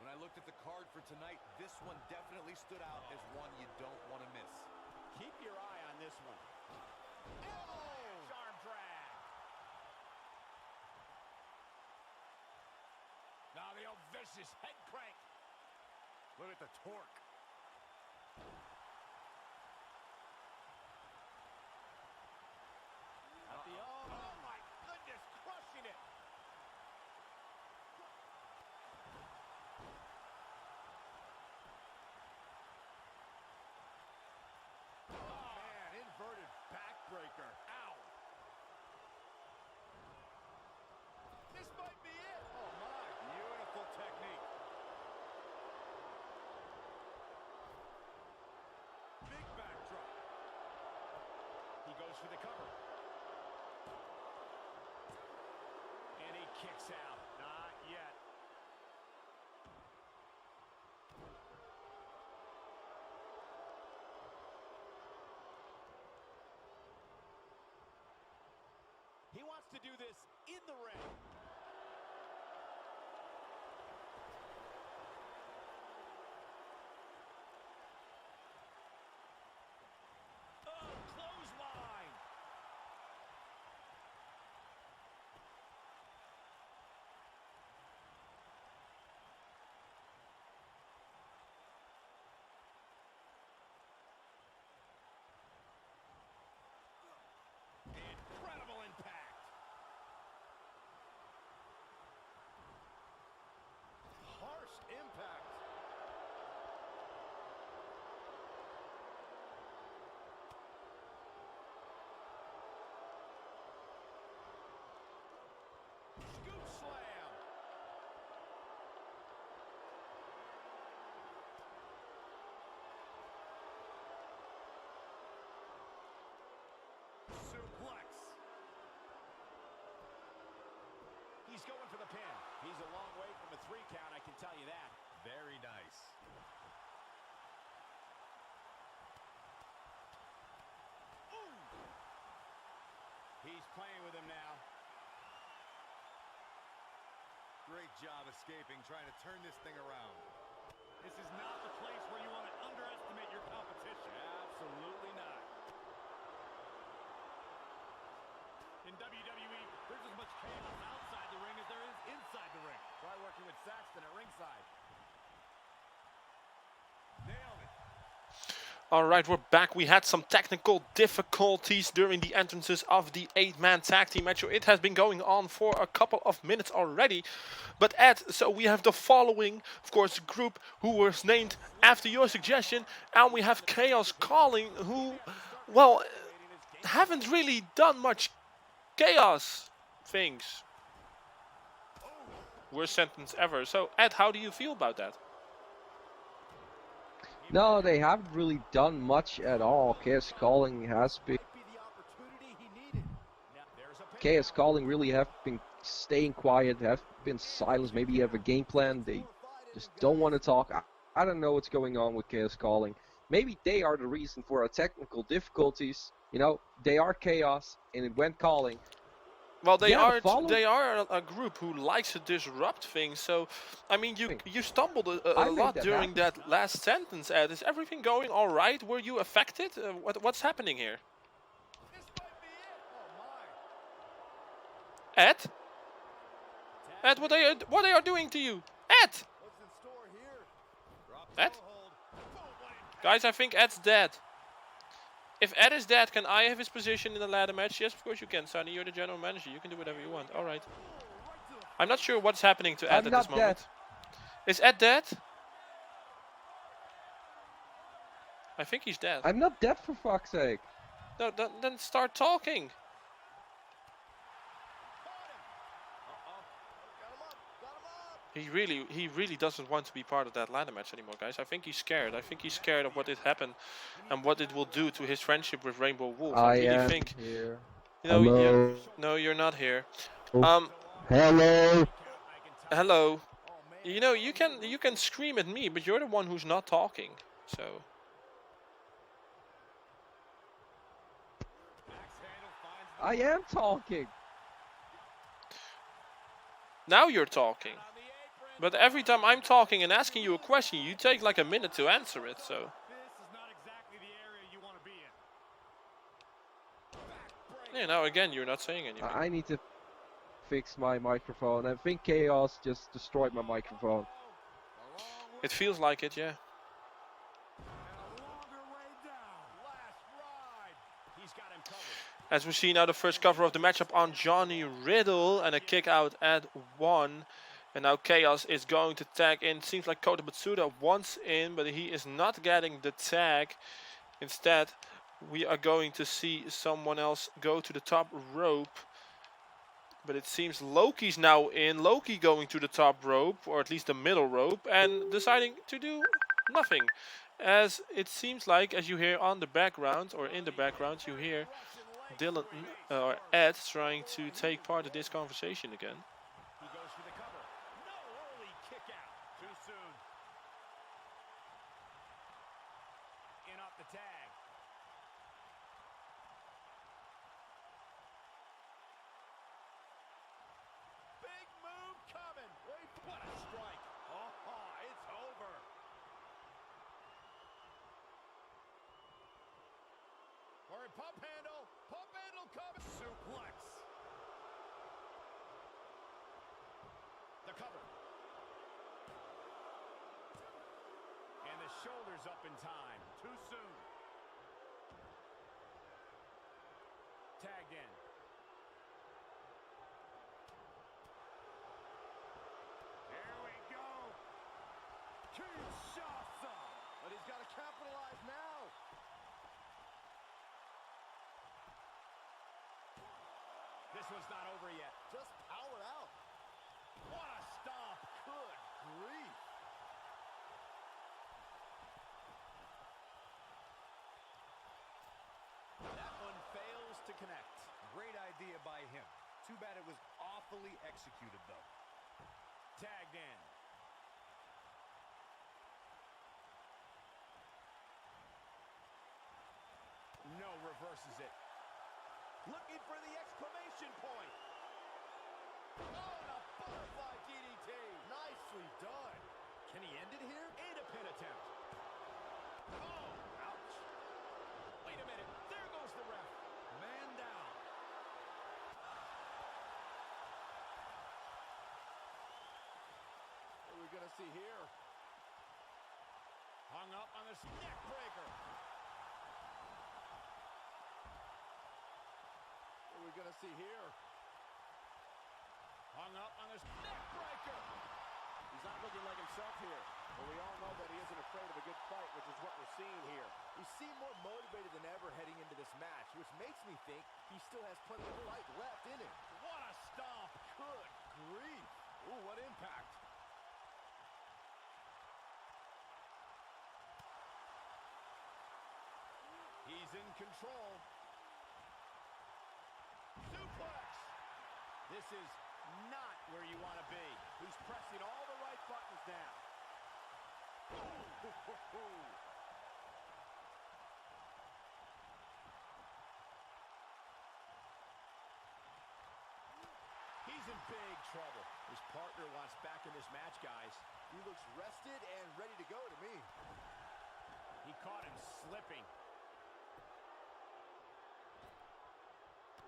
When I looked at the card for tonight, this one definitely stood out as one you don't want to miss. Keep your eye on this one. Oh! Arm drag. Vicious head crank. Look at the torque. Oh my goodness, crushing it. Oh man, inverted backbreaker. Ow. This might be it. Oh my, beautiful technique. Big backdrop. He goes for the cover. And he kicks out. Not yet. He wants to do this in the ring. Oh, clothesline. Incredible impact. Harsh impact. Scoop slam. Suplex. He's going for the pin. He's a long way from a 3 count, I can tell you that. Very nice. Ooh. He's playing with him now. Great job escaping, trying to turn this thing around. This is not the place where you want to underestimate your competition. Absolutely not. In WWE, there's as much chaos outside the ring as there is inside the ring. Try working with Saxton at ringside. Nailed it. Alright, we're back. We had some technical difficulties during the entrances of the 8-man tag team match. So it has been going on for a couple of minutes already. But Ed, so we have the following, of course, group who was named after your suggestion. And we have Chaos Calling, who, well, haven't really done much chaos things. Worst sentence ever. So Ed, how do you feel about that? No, they haven't really done much at all. Chaos Calling has been... Chaos Calling really have been staying quiet, have been silent. Maybe you have a game plan. They just don't want to talk. I don't know what's going on with Chaos Calling. Maybe they are the reason for our technical difficulties. You know, they are Chaos, and it went Calling. Well, they Yeah, are a group who likes to disrupt things. So, I mean, you stumbled a lot during that last sentence, Ed. Is everything going all right? Were you affected? What's happening here? Ed? Ed, what they are doing to you? Ed! Ed? Guys, I think Ed's dead. If Ed is dead, can I have his position in the ladder match? Yes, of course you can, Sonny. You're the general manager. You can do whatever you want. All right. I'm not sure what's happening to Ed at this moment. Is Ed dead? I think he's dead. I'm not dead, for fuck's sake. No, then start talking. He really doesn't want to be part of that ladder match anymore, guys. I think he's scared. I think he's scared of what had happened and what it will do to his friendship with Rainbow Wolf. I really think. Here. You know, Hello. No, you're not here. Hello. Hello. You know, you can scream at me, but you're the one who's not talking. So. I am talking. Now you're talking. But every time I'm talking and asking you a question, you take like a minute to answer it, so. This is not exactly the area you want to be in. Yeah, now again, you're not saying anything. I need to fix my microphone. I think Chaos just destroyed my microphone. It feels like it, yeah. And a longer way down. Last ride. He's got him covered. As we see now the first cover of the matchup on Johnny Riddle and a kick out at 1. And now Chaos is going to tag in. Seems like Kota Matsuda wants in, but he is not getting the tag. Instead, we are going to see someone else go to the top rope. But it seems Loki's now in. Loki going to the top rope, or at least the middle rope, and deciding to do nothing. As it seems like, as you hear on the background, or in the background, you hear Dylan or Ed trying to take part in this conversation again. He goes for the cover. No early kick out. Too soon. In off the tag. Big move coming. Wait, What a strike. Oh, it's over. all right, pump handle. Pump handle coming. Suplex. The cover. And the shoulders up in time. Too soon. Tagged in. Here we go. Kinshasa. But he's got to capitalize now. This one's not over yet. Just powered out. What a stomp. Good grief. That one fails to connect. Great idea by him. Too bad it was awfully executed, though. Tagged in. No, reverses it. Looking for the exclamation point. Oh, and a butterfly DDT. Nicely done. Can he end it here? And a pin attempt. Oh, ouch. Wait a minute. There goes the ref. Man down. What are we going to see here? Hung up on this neck breaker. What are we going to see here? Hung up on this neck breaker. He's not looking like himself here. But we all know that he isn't afraid of a good fight, which is what we're seeing here. He seemed more motivated than ever heading into this match, which makes me think he still has plenty of fight left in him. What a stomp. Good grief. Ooh, what impact. He's in control. Suplex. This is not where you want to be. He's pressing all the right buttons now. He's in big trouble. His partner wants back in this match, guys. He looks rested and ready to go to me. He caught him slipping.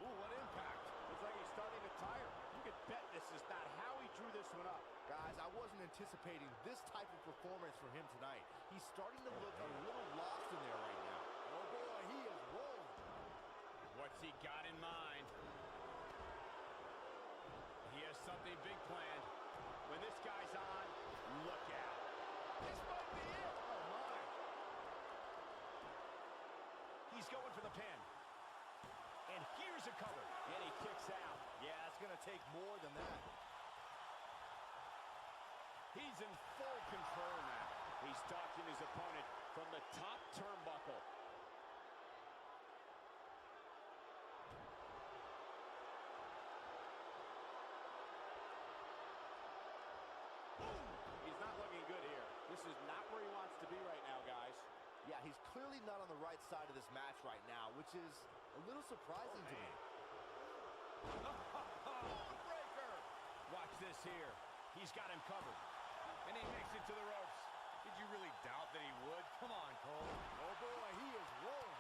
Ooh, what impact. Looks like he's starting to tire. You could bet this is not how he drew this one up. Guys, I wasn't anticipating this type of performance from him tonight. He's starting to look a little lost in there right now. Oh boy, he is rolling. What's he got in mind? He has something big planned. When this guy's on, look out. This might be it. Oh my. He's going for the pin. And here's a cover. And he kicks out. Yeah, it's going to take more than that. He's in full control now. He's stalking his opponent from the top turnbuckle. He's not looking good here. This is not where he wants to be right now, guys. Yeah, he's clearly not on the right side of this match right now, which is a little surprising to me. Breaker. Watch this here. He's got him covered. And he makes it to the ropes. Did you really doubt that he would? Come on, Cole. Oh boy, he is rolling.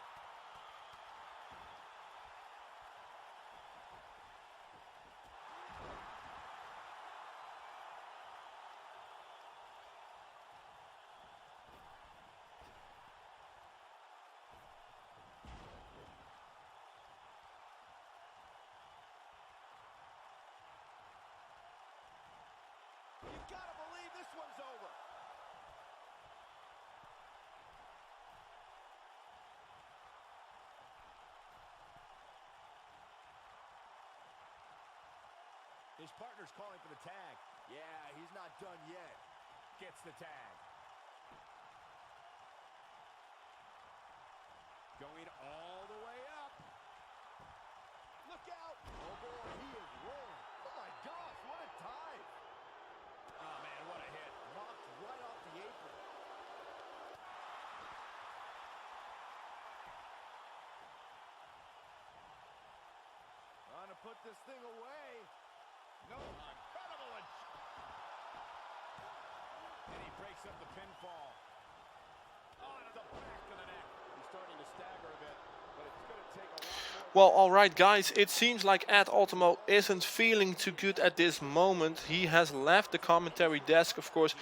His partner's calling for the tag. Yeah, he's not done yet. Gets the tag. Going all the way up. Look out. Oh, boy, he is rolling. Oh, my gosh, what a dive. Oh, man, what a hit. Knocked right off the apron. Trying to put this thing away. No, incredible. And he breaks up the pinfall. On the back of the neck. He's starting to stagger a bit, but it's going to take a lot more. Well, alright guys, it seems like Ed Ultimo isn't feeling too good at this moment. He has left the commentary desk, of course,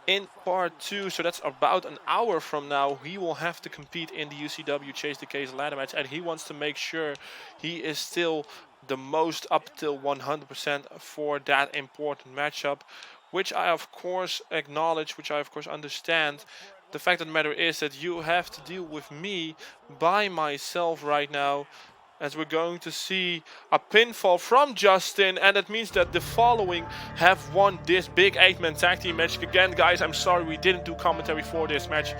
in part 2, so that's about an hour from now. He will have to compete in the UCW Chase the Case ladder match, and he wants to make sure he is still the most up till 100% for that important matchup, which I of course acknowledge, which I of course understand. The fact of the matter is that you have to deal with me by myself right now, as we're going to see a pinfall from Justin, and that means that the following have won this big 8-man tag team match. Again, guys, I'm sorry we didn't do commentary for this match.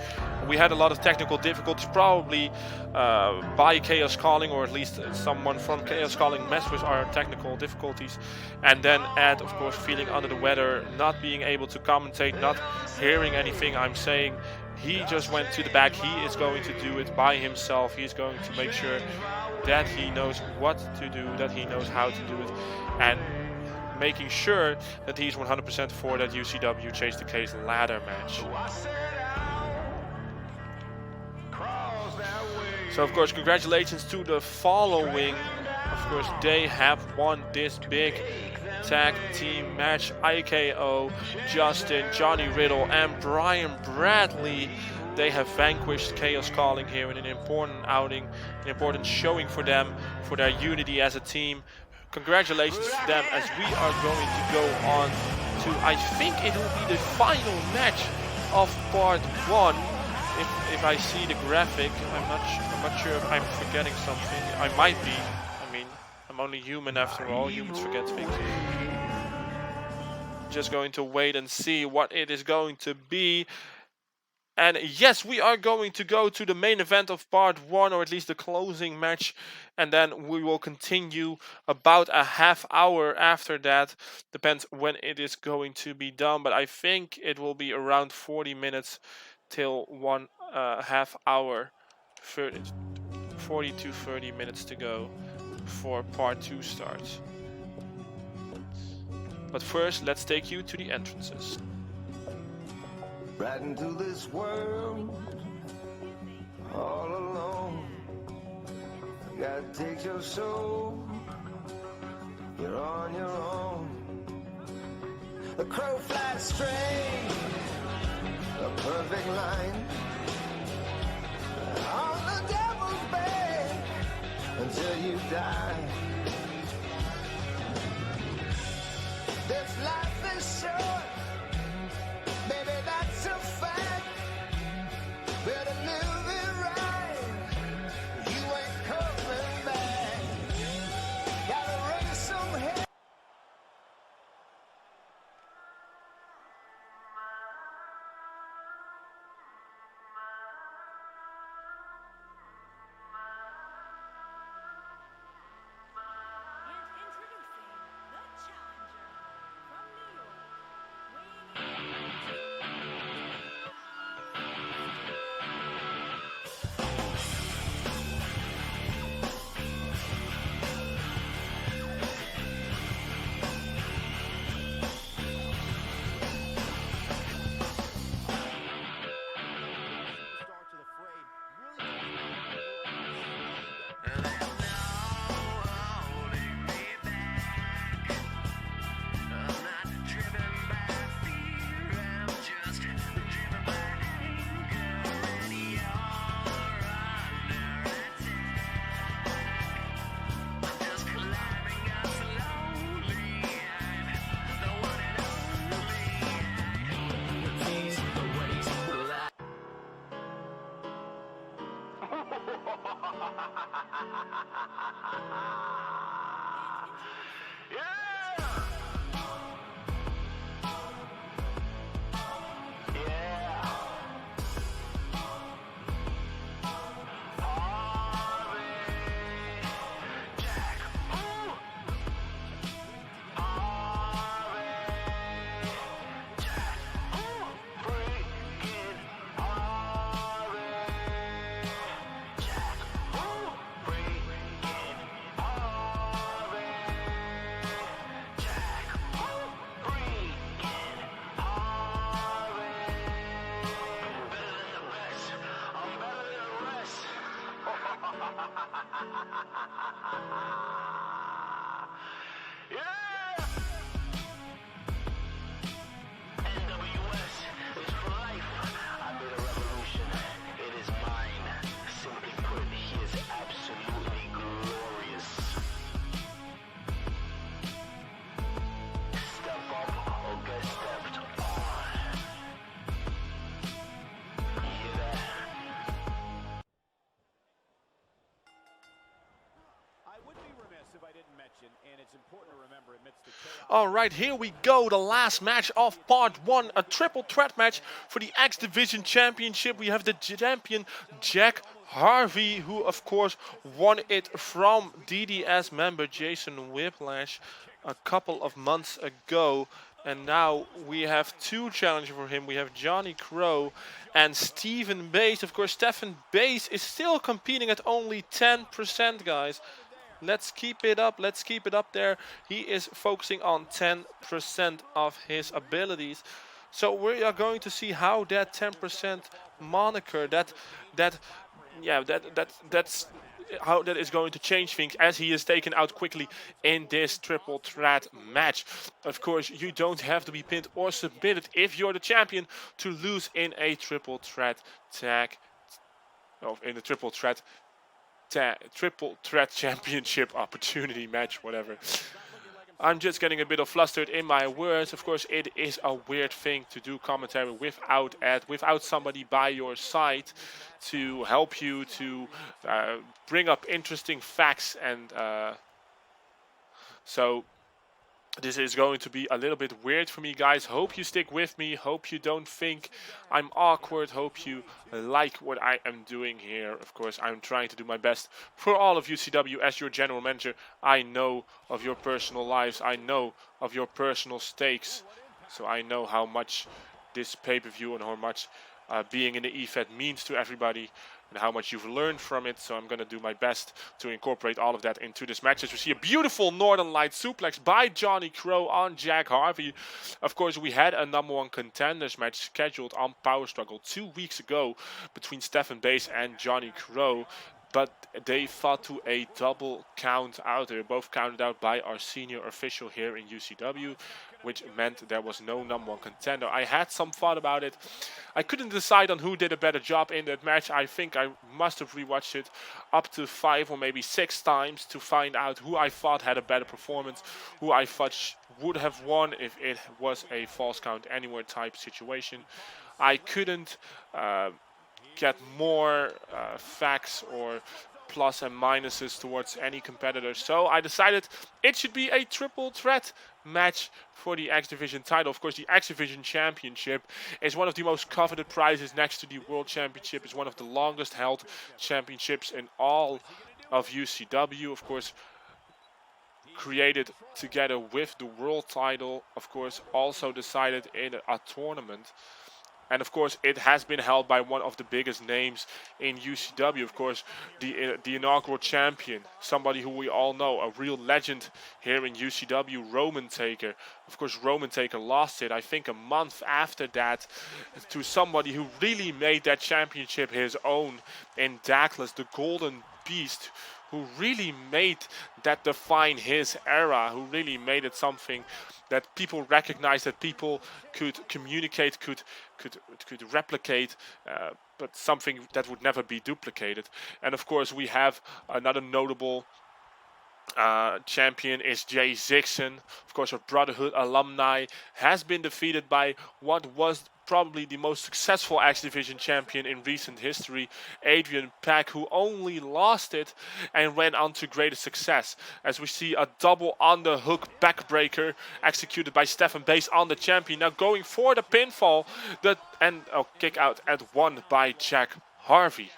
We had a lot of technical difficulties, probably by Chaos Calling, or at least someone from Chaos Calling messed with our technical difficulties. And then Ed, of course, feeling under the weather, not being able to commentate, not hearing anything I'm saying. He just went to the back. He is going to do it by himself. He's going to make sure that he knows what to do, that he knows how to do it, and making sure that he's 100% for that UCW Chase the Case ladder match. So of course, congratulations to the following. Of course, they have won this big tag team match. A.K.O, Justin, Johnny Riddle, and Brian Bradley. They have vanquished Chaos Calling here in an important outing, an important showing for them, for their unity as a team. Congratulations to them, as we are going to go on to, I think it will be the final match of part 1. If I see the graphic, I'm not sure if I'm forgetting something. I might be. I mean, I'm only human after all. Humans forget things. Just going to wait and see what it is going to be. And yes, we are going to go to the main event of part 1, or at least the closing match, and then we will continue about a half hour after that. Depends when it is going to be done, but I think it will be around 40 minutes till one half hour, 40 to 30 minutes to go before part 2 starts. But first, let's take you to the entrances. Right into this world, all alone. God takes your soul, you're on your own. A crow flies straight, a perfect line, on the devil's bed, until you die. This life is short. Baby, that's a fact. Better live it right. You ain't coming back. Gotta raise some hell. exclusive I didn't mention, and it's important to remember amidst the chaos. Alright, here we go, the last match of part 1, a triple threat match for the X Division Championship. We have the champion Jack Harvey, who of course won it from DDS member Jason Whiplash a couple of months ago. And now we have 2 challengers for him. We have Johnny Crow and Stephen Blaize. Of course, Stephan Blaize is still competing at only 10%, guys. Let's keep it up. Let's keep it up there. He is focusing on 10% of his abilities. So we are going to see how that 10% moniker, that's how that is going to change things as he is taken out quickly in this triple threat match. Of course, you don't have to be pinned or submitted if you're the champion to lose in a triple threat tag, in a triple threat championship opportunity match, whatever. I'm just getting a bit of flustered in my words. Of course, it is a weird thing to do commentary without somebody by your side to help you to bring up interesting facts, and so this is going to be a little bit weird for me, guys. Hope you stick with me. Hope you don't think I'm awkward. Hope you like what I am doing here. Of course, I'm trying to do my best for all of UCW as your general manager. I know of your personal lives. I know of your personal stakes. So I know how much this pay-per-view and how much being in the EFED means to everybody, and how much you've learned from it. So I'm going to do my best to incorporate all of that into this match. As we see a beautiful Northern Light suplex by Johnny Crow on Jack Harvey. Of course, we had a #1 contenders match scheduled on Power Struggle 2 weeks ago between Stephan Blaize and Johnny Crow, but they fought to a double count out. They were both counted out by our senior official here in UCW, which meant there was no #1 contender. I had some thought about it. I couldn't decide on who did a better job in that match. I think I must have rewatched it up to 5 or maybe 6 times to find out who I thought had a better performance, who I thought would have won if it was a false count anywhere type situation. I couldn't get more facts or plus and minuses towards any competitor, so I decided it should be a triple threat match for the X Division title. Of course, the X Division Championship is one of the most coveted prizes next to the World Championship. It's one of the longest held championships in all of UCW. Of course, created together with the world title. Of course, also decided in a tournament. And of course, it has been held by one of the biggest names in UCW. Of course, the inaugural champion, somebody who we all know, a real legend here in UCW, Roman Taker. Of course, Roman Taker lost it, I think, a month after that to somebody who really made that championship his own in Douglas, the Golden Beast, who really made that define his era, who really made it something that people recognized, that people could communicate, could replicate, but something that would never be duplicated. And of course, we have another notable champion is Jay Zixon. Of course, our Brotherhood alumni, has been defeated by what was probably the most successful X Division champion in recent history, Adrian Pack, who only lost it and went on to greater success. As we see a double underhook backbreaker executed by Stephan Blaize on the champion. Now going for the pinfall, kick out at 1 by Jack Harvey.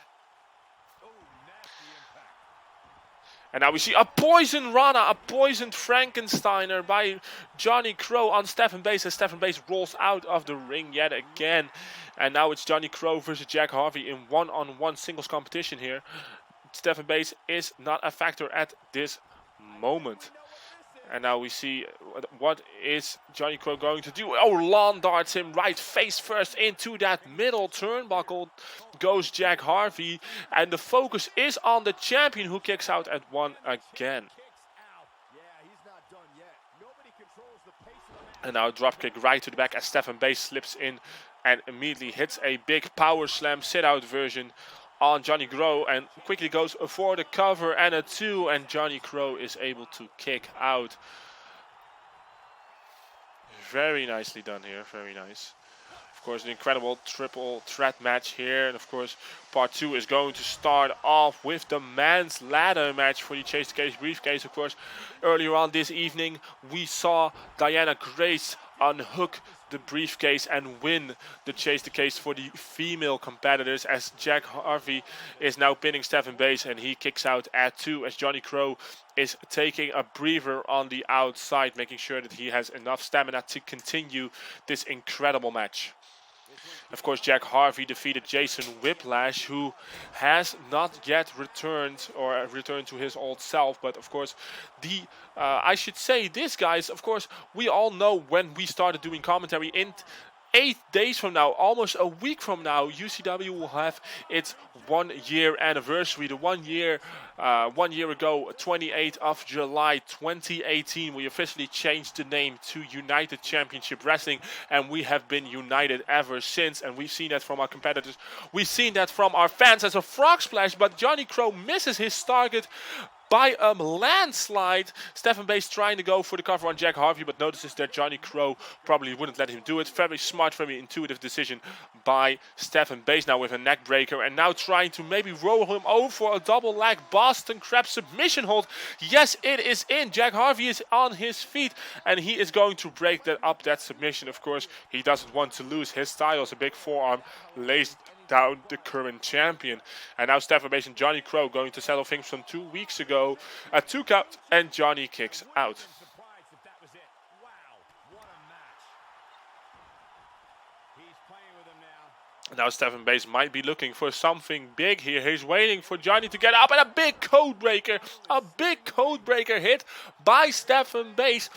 And now we see a poison Rana, a poisoned Frankensteiner by Johnny Crow on Stephan Blaize, as Stephan Blaize rolls out of the ring yet again. And now it's Johnny Crow versus Jack Harvey in one-on-one singles competition here. Stephan Blaize is not a factor at this moment. And now we see what is Johnny Crow going to do. Oh, lawn darts him right face first into that middle turnbuckle. Goes Jack Harvey. And the focus is on the champion, who kicks out at 1 again. And now a dropkick right to the back as Stephan Blaize slips in and immediately hits a big power slam sit-out version on Johnny Crow and quickly goes for the cover and a 2, and Johnny Crow is able to kick out. Very nicely done here, very nice. Of course, an incredible triple threat match here. And of course, part 2 is going to start off with the men's ladder match for the Chase the Case briefcase. Of course, earlier on this evening, we saw Diana Grace unhook the briefcase and win the Chase the Case for the female competitors, as Jack Harvey is now pinning Stephan Blaize, and he kicks out at 2 as Johnny Crow is taking a breather on the outside, making sure that he has enough stamina to continue this incredible match. Of course, Jack Harvey defeated Jason Whiplash, who has not yet returned to his old self. But of course, I should say this, guys, of course, we all know when we started doing commentary, in 8 days from now, almost a week from now, UCW will have its 1 year anniversary. The 1 year, 1 year ago, 28th of July 2018, we officially changed the name to United Championship Wrestling, and we have been united ever since. And we've seen that from our competitors, we've seen that from our fans as a frog splash, but Johnny Crow misses his target by a landslide. Stephan Blaize trying to go for the cover on Jack Harvey, but notices that Johnny Crow probably wouldn't let him do it. Very smart, very intuitive decision by Stephan Blaize now with a neck breaker, and now trying to maybe roll him over for a double leg Boston Crab submission hold. Yes, it is in. Jack Harvey is on his feet, and he is going to break that submission. Of course, he doesn't want to lose his style as a big forearm lays down the current champion. And now Stephan Blaize and Johnny Crow going to settle things from 2 weeks ago. A 2 count, and Johnny kicks out. Now Stephan Blaize might be looking for something big here. He's waiting for Johnny to get up, and a big code breaker hit by Stephan Blaize.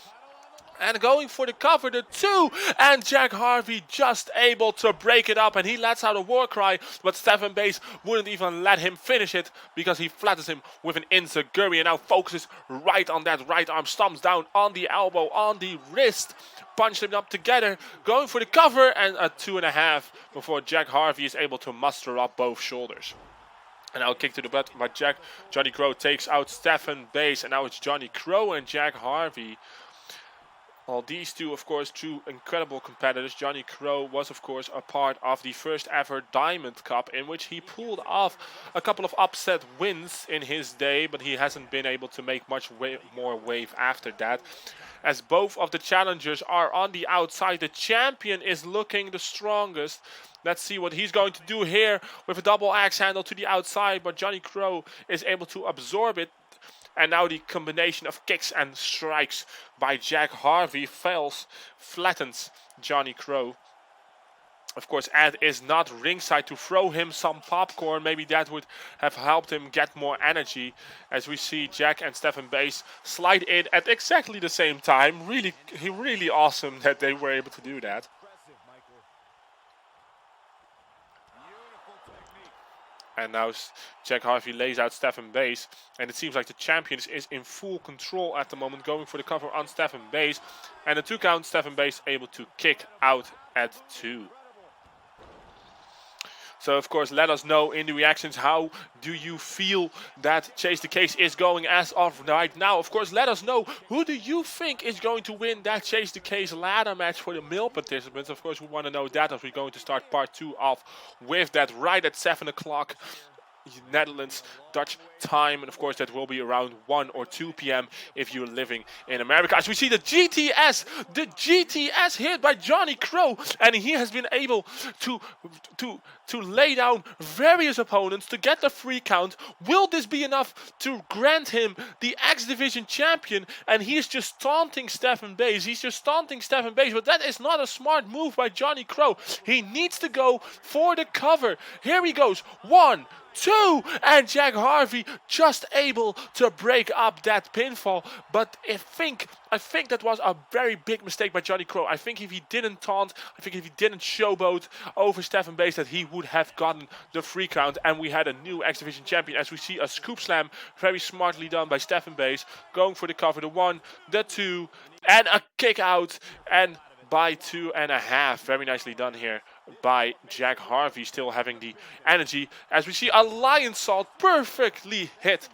And going for the cover, the 2, and Jack Harvey just able to break it up, and he lets out a war cry, but Stephan Blaize wouldn't even let him finish it because he flattens him with an enziguri, and now focuses right on that right arm, stomps down on the elbow, on the wrist, punch them up together, going for the cover, and a 2.5 before Jack Harvey is able to muster up both shoulders. And now a kick to the butt by Johnny Crow takes out Stephan Blaize, and now it's Johnny Crow and Jack Harvey. Well, these two, of course, two incredible competitors. Johnny Crow was, of course, a part of the first ever Diamond Cup, in which he pulled off a couple of upset wins in his day, but he hasn't been able to make much more wave after that. As both of the challengers are on the outside, the champion is looking the strongest. Let's see what he's going to do here with a double axe handle to the outside, but Johnny Crow is able to absorb it. And now the combination of kicks and strikes by Jack Harvey flattens Johnny Crow. Of course, Ed is not ringside to throw him some popcorn. Maybe that would have helped him get more energy. As we see Jack and Stephan Blaize slide in at exactly the same time. Really awesome that they were able to do that. And now Jack Harvey lays out Stephan Blaize. And it seems like the champion is in full control at the moment, going for the cover on Stephan Blaize. And a 2 count, Stephan Blaize able to kick out at 2. So, of course, let us know in the reactions, how do you feel that Chase the Case is going as of right now? Of course, let us know, who do you think is going to win that Chase the Case ladder match for the male participants? Of course, we want to know that as we're going to start part 2 off with that right at 7 o'clock. Netherlands Dutch time, and of course that will be around 1 or 2 p.m. if you're living in America. As we see the GTS hit by Johnny Crow, and he has been able to lay down various opponents to get the 3 count. Will this be enough to grant him the X Division champion? And he's just taunting Stephan Blaize. But that is not a smart move by Johnny Crow. He needs to go for the cover. Here he goes. 1, 2, and Jack Harvey just able to break up that pinfall. But I think that was a very big mistake by Johnny Crow. I think if he didn't taunt, if he didn't showboat over Stephan Blaize, that he would have gotten the 3 count, and we had a new X Division champion. As we see a scoop slam, very smartly done by Stephan Blaize, going for the cover, the 1, the 2, and a kick out, and by 2.5. Very nicely done here by Jack Harvey, still having the energy. As we see a lion salt perfectly hit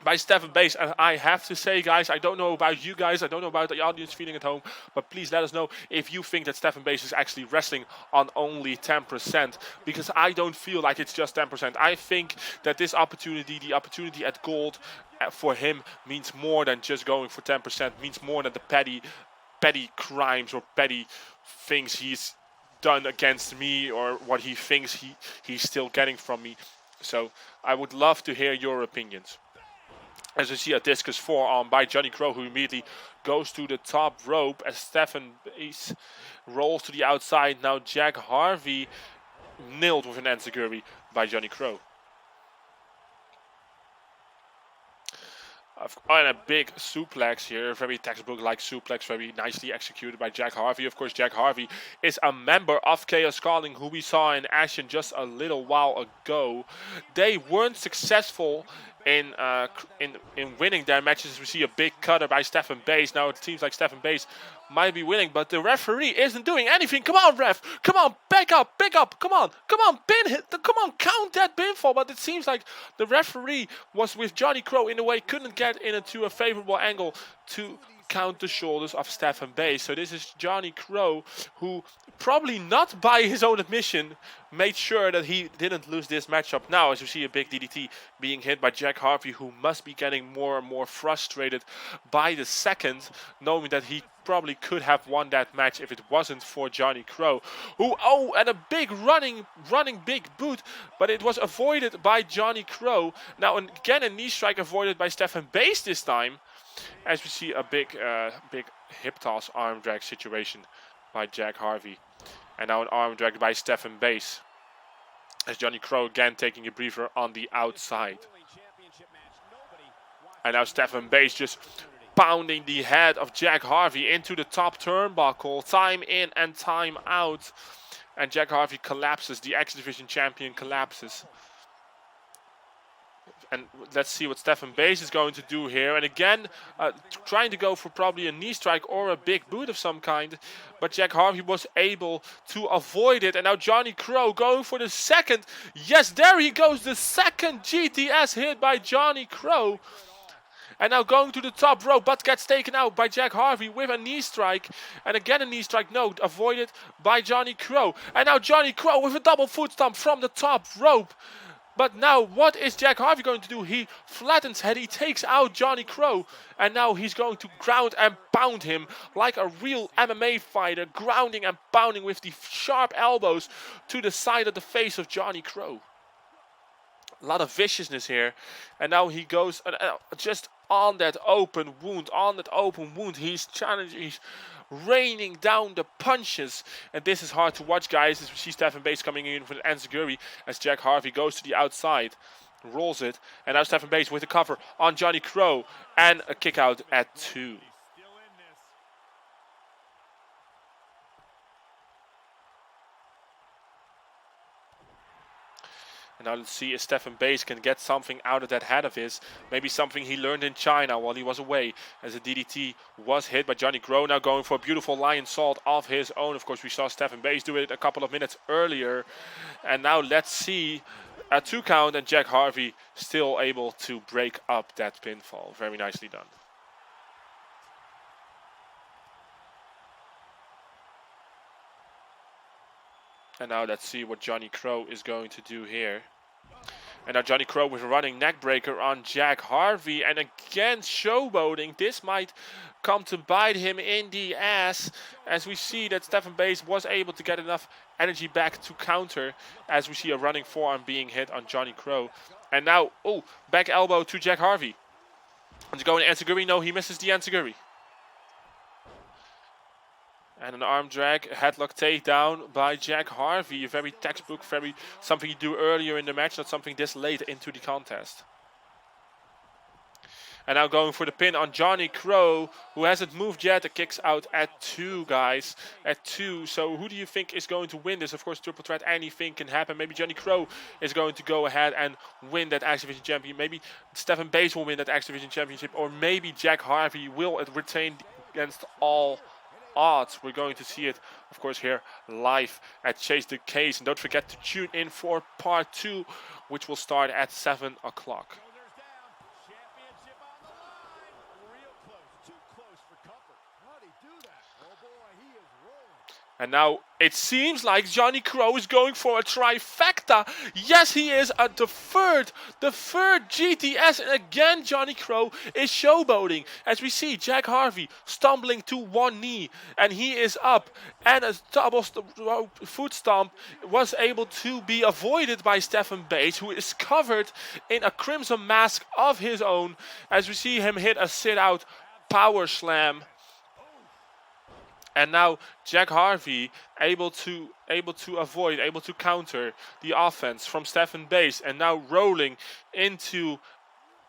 by Stephan Blaize. And I have to say, guys, I don't know about you guys, I don't know about the audience feeling at home, but please let us know if you think that Stephan Blaize is actually wrestling on only 10%, because I don't feel like it's just 10%. I think that this opportunity, the opportunity at gold, for him means more than just going for 10%, means more than the petty crimes or petty things he's done against me, or what he thinks he's still getting from me. So I would love to hear your opinions. As we see a discus forearm by Johnny Crow, who immediately goes to the top rope as Stephan Blaize rolls to the outside. Now Jack Harvey nailed with an enziguri by Johnny Crow. And a big suplex here, very textbook-like suplex, very nicely executed by Jack Harvey. Of course, Jack Harvey is a member of Chaos Calling, who we saw in action just a little while ago. They weren't successful in winning their matches. We see a big cutter by Stephan Blaize. Now it seems like Stephan Blaize might be winning, but the referee isn't doing anything. Come on, ref! Come on, back up, come on, pin hit, come on, count that pinfall. But it seems like the referee was with Johnny Crow in a way, couldn't get into a favorable angle to count the shoulders of Stephan Blaize. So this is Johnny Crow, who probably not by his own admission made sure that he didn't lose this matchup. Now, as you see, a big DDT being hit by Jack Harvey, who must be getting more and more frustrated by the second, knowing that he probably could have won that match if it wasn't for Johnny Crow, who, oh, and a big running big boot, but it was avoided by Johnny Crow. Now again, a knee strike avoided by Stephan Blaize this time, as we see a big hip toss arm drag situation by Jack Harvey. And now an arm drag by Stephan Blaize, as Johnny Crow again taking a breather on the outside. And now Stephan Blaize just pounding the head of Jack Harvey into the top turnbuckle, time in and time out. And Jack Harvey collapses, the X Division champion collapses. And let's see what Stephan Blaize is going to do here. And again, trying to go for probably a knee strike or a big boot of some kind. But Jack Harvey was able to avoid it. And now Johnny Crow going for the second. Yes, there he goes. The second GTS hit by Johnny Crow. And now going to the top rope, but gets taken out by Jack Harvey with a knee strike. And again a knee strike, no, avoided by Johnny Crow. And now Johnny Crow with a double foot stomp from the top rope. But now what is Jack Harvey going to do? He flattens head, he takes out Johnny Crow. And now he's going to ground and pound him like a real MMA fighter. Grounding and pounding with the sharp elbows to the side of the face of Johnny Crow. A lot of viciousness here. And now he goes just on that open wound. He's challenging, he's raining down the punches. And this is hard to watch, guys, as we see Stephan Blaize coming in with an enziguri as Jack Harvey goes to the outside, rolls it. And now Stephan Blaize with a cover on Johnny Crow and a kick out at 2. And now let's see if Stephan Blaize can get something out of that head of his. Maybe something he learned in China while he was away. As the DDT was hit by Johnny Crow. Now going for a beautiful lion salt of his own. Of course, we saw Stephan Blaize do it a couple of minutes earlier. And now let's see a 2 count. And Jack Harvey still able to break up that pinfall. Very nicely done. And now let's see what Johnny Crow is going to do here. And now Johnny Crow with a running neck breaker on Jack Harvey. And again showboating. This might come to bite him in the ass. As we see that Stephan Blaize was able to get enough energy back to counter. As we see a running forearm being hit on Johnny Crow. And now, oh, back elbow to Jack Harvey. And to go in enziguri. No, he misses the enziguri. And an arm drag, headlock takedown by Jack Harvey. A very textbook, very something you do earlier in the match, not something this late into the contest. And now going for the pin on Johnny Crow, who hasn't moved yet. The kicks out at 2, guys. At 2. So who do you think is going to win this? Of course, triple threat, anything can happen. Maybe Johnny Crow is going to go ahead and win that X Division champion. Maybe Stephan Blaize will win that X Division championship. Or maybe Jack Harvey will retain against all odds. We're going to see it, of course, here live at Chase the Case. And don't forget to tune in for part 2, which will start at 7 o'clock. And now it seems like Johnny Crow is going for a trifecta. Yes, he is at the third GTS. And again, Johnny Crow is showboating. As we see Jack Harvey stumbling to one knee. And he is up. And a double foot stomp was able to be avoided by Stephan Blaize, who is covered in a crimson mask of his own. As we see him hit a sit-out power slam. And now Jack Harvey able to avoid, able to counter the offense from Stephan Blaize, and now rolling into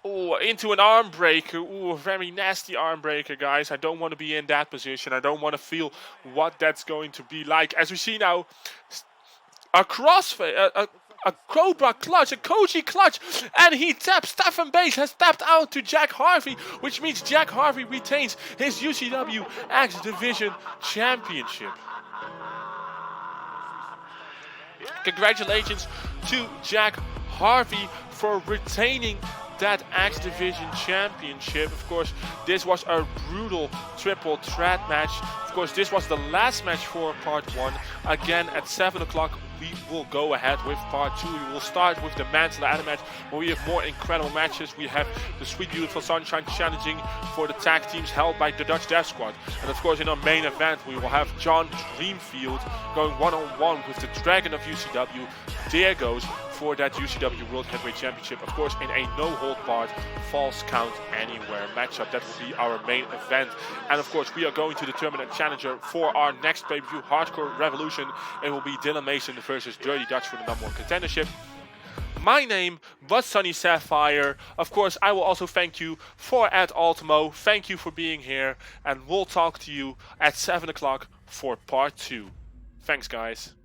an arm breaker. Ooh, a very nasty arm breaker, guys. I don't want to be in that position. I don't want to feel what that's going to be like. As we see now, a crossface, a Cobra clutch, a Koji clutch, and he taps. Stephan Blaize has tapped out to Jack Harvey, which means Jack Harvey retains his UCW X Division Championship. Congratulations to Jack Harvey for retaining that X Division Championship. Of course, this was a brutal triple threat match. Of course, this was the last match for part 1. Again, at 7 o'clock, we will go ahead with part 2. We will start with the men's ladder match, where we have more incredible matches. We have the Sweet Beautiful Sunshine challenging for the tag teams held by the Dutch Death Squad. And of course, in our main event, we will have John Dreamfield going one-on-one with the Dragon of UCW, Diegos, for that UCW World Heavyweight Championship. Of course, in a no-hold-barred, false count anywhere matchup. That will be our main event. And of course, we are going to determine a challenger for our next pay-per-view, Hardcore Revolution. It will be Dylan Mason versus Dirty Dutch for the #1 contendership. My name was Sunny Sapphire. Of course, I will also thank you for Ed Ultimo. Thank you for being here, and we'll talk to you at 7 o'clock for part 2. Thanks, guys.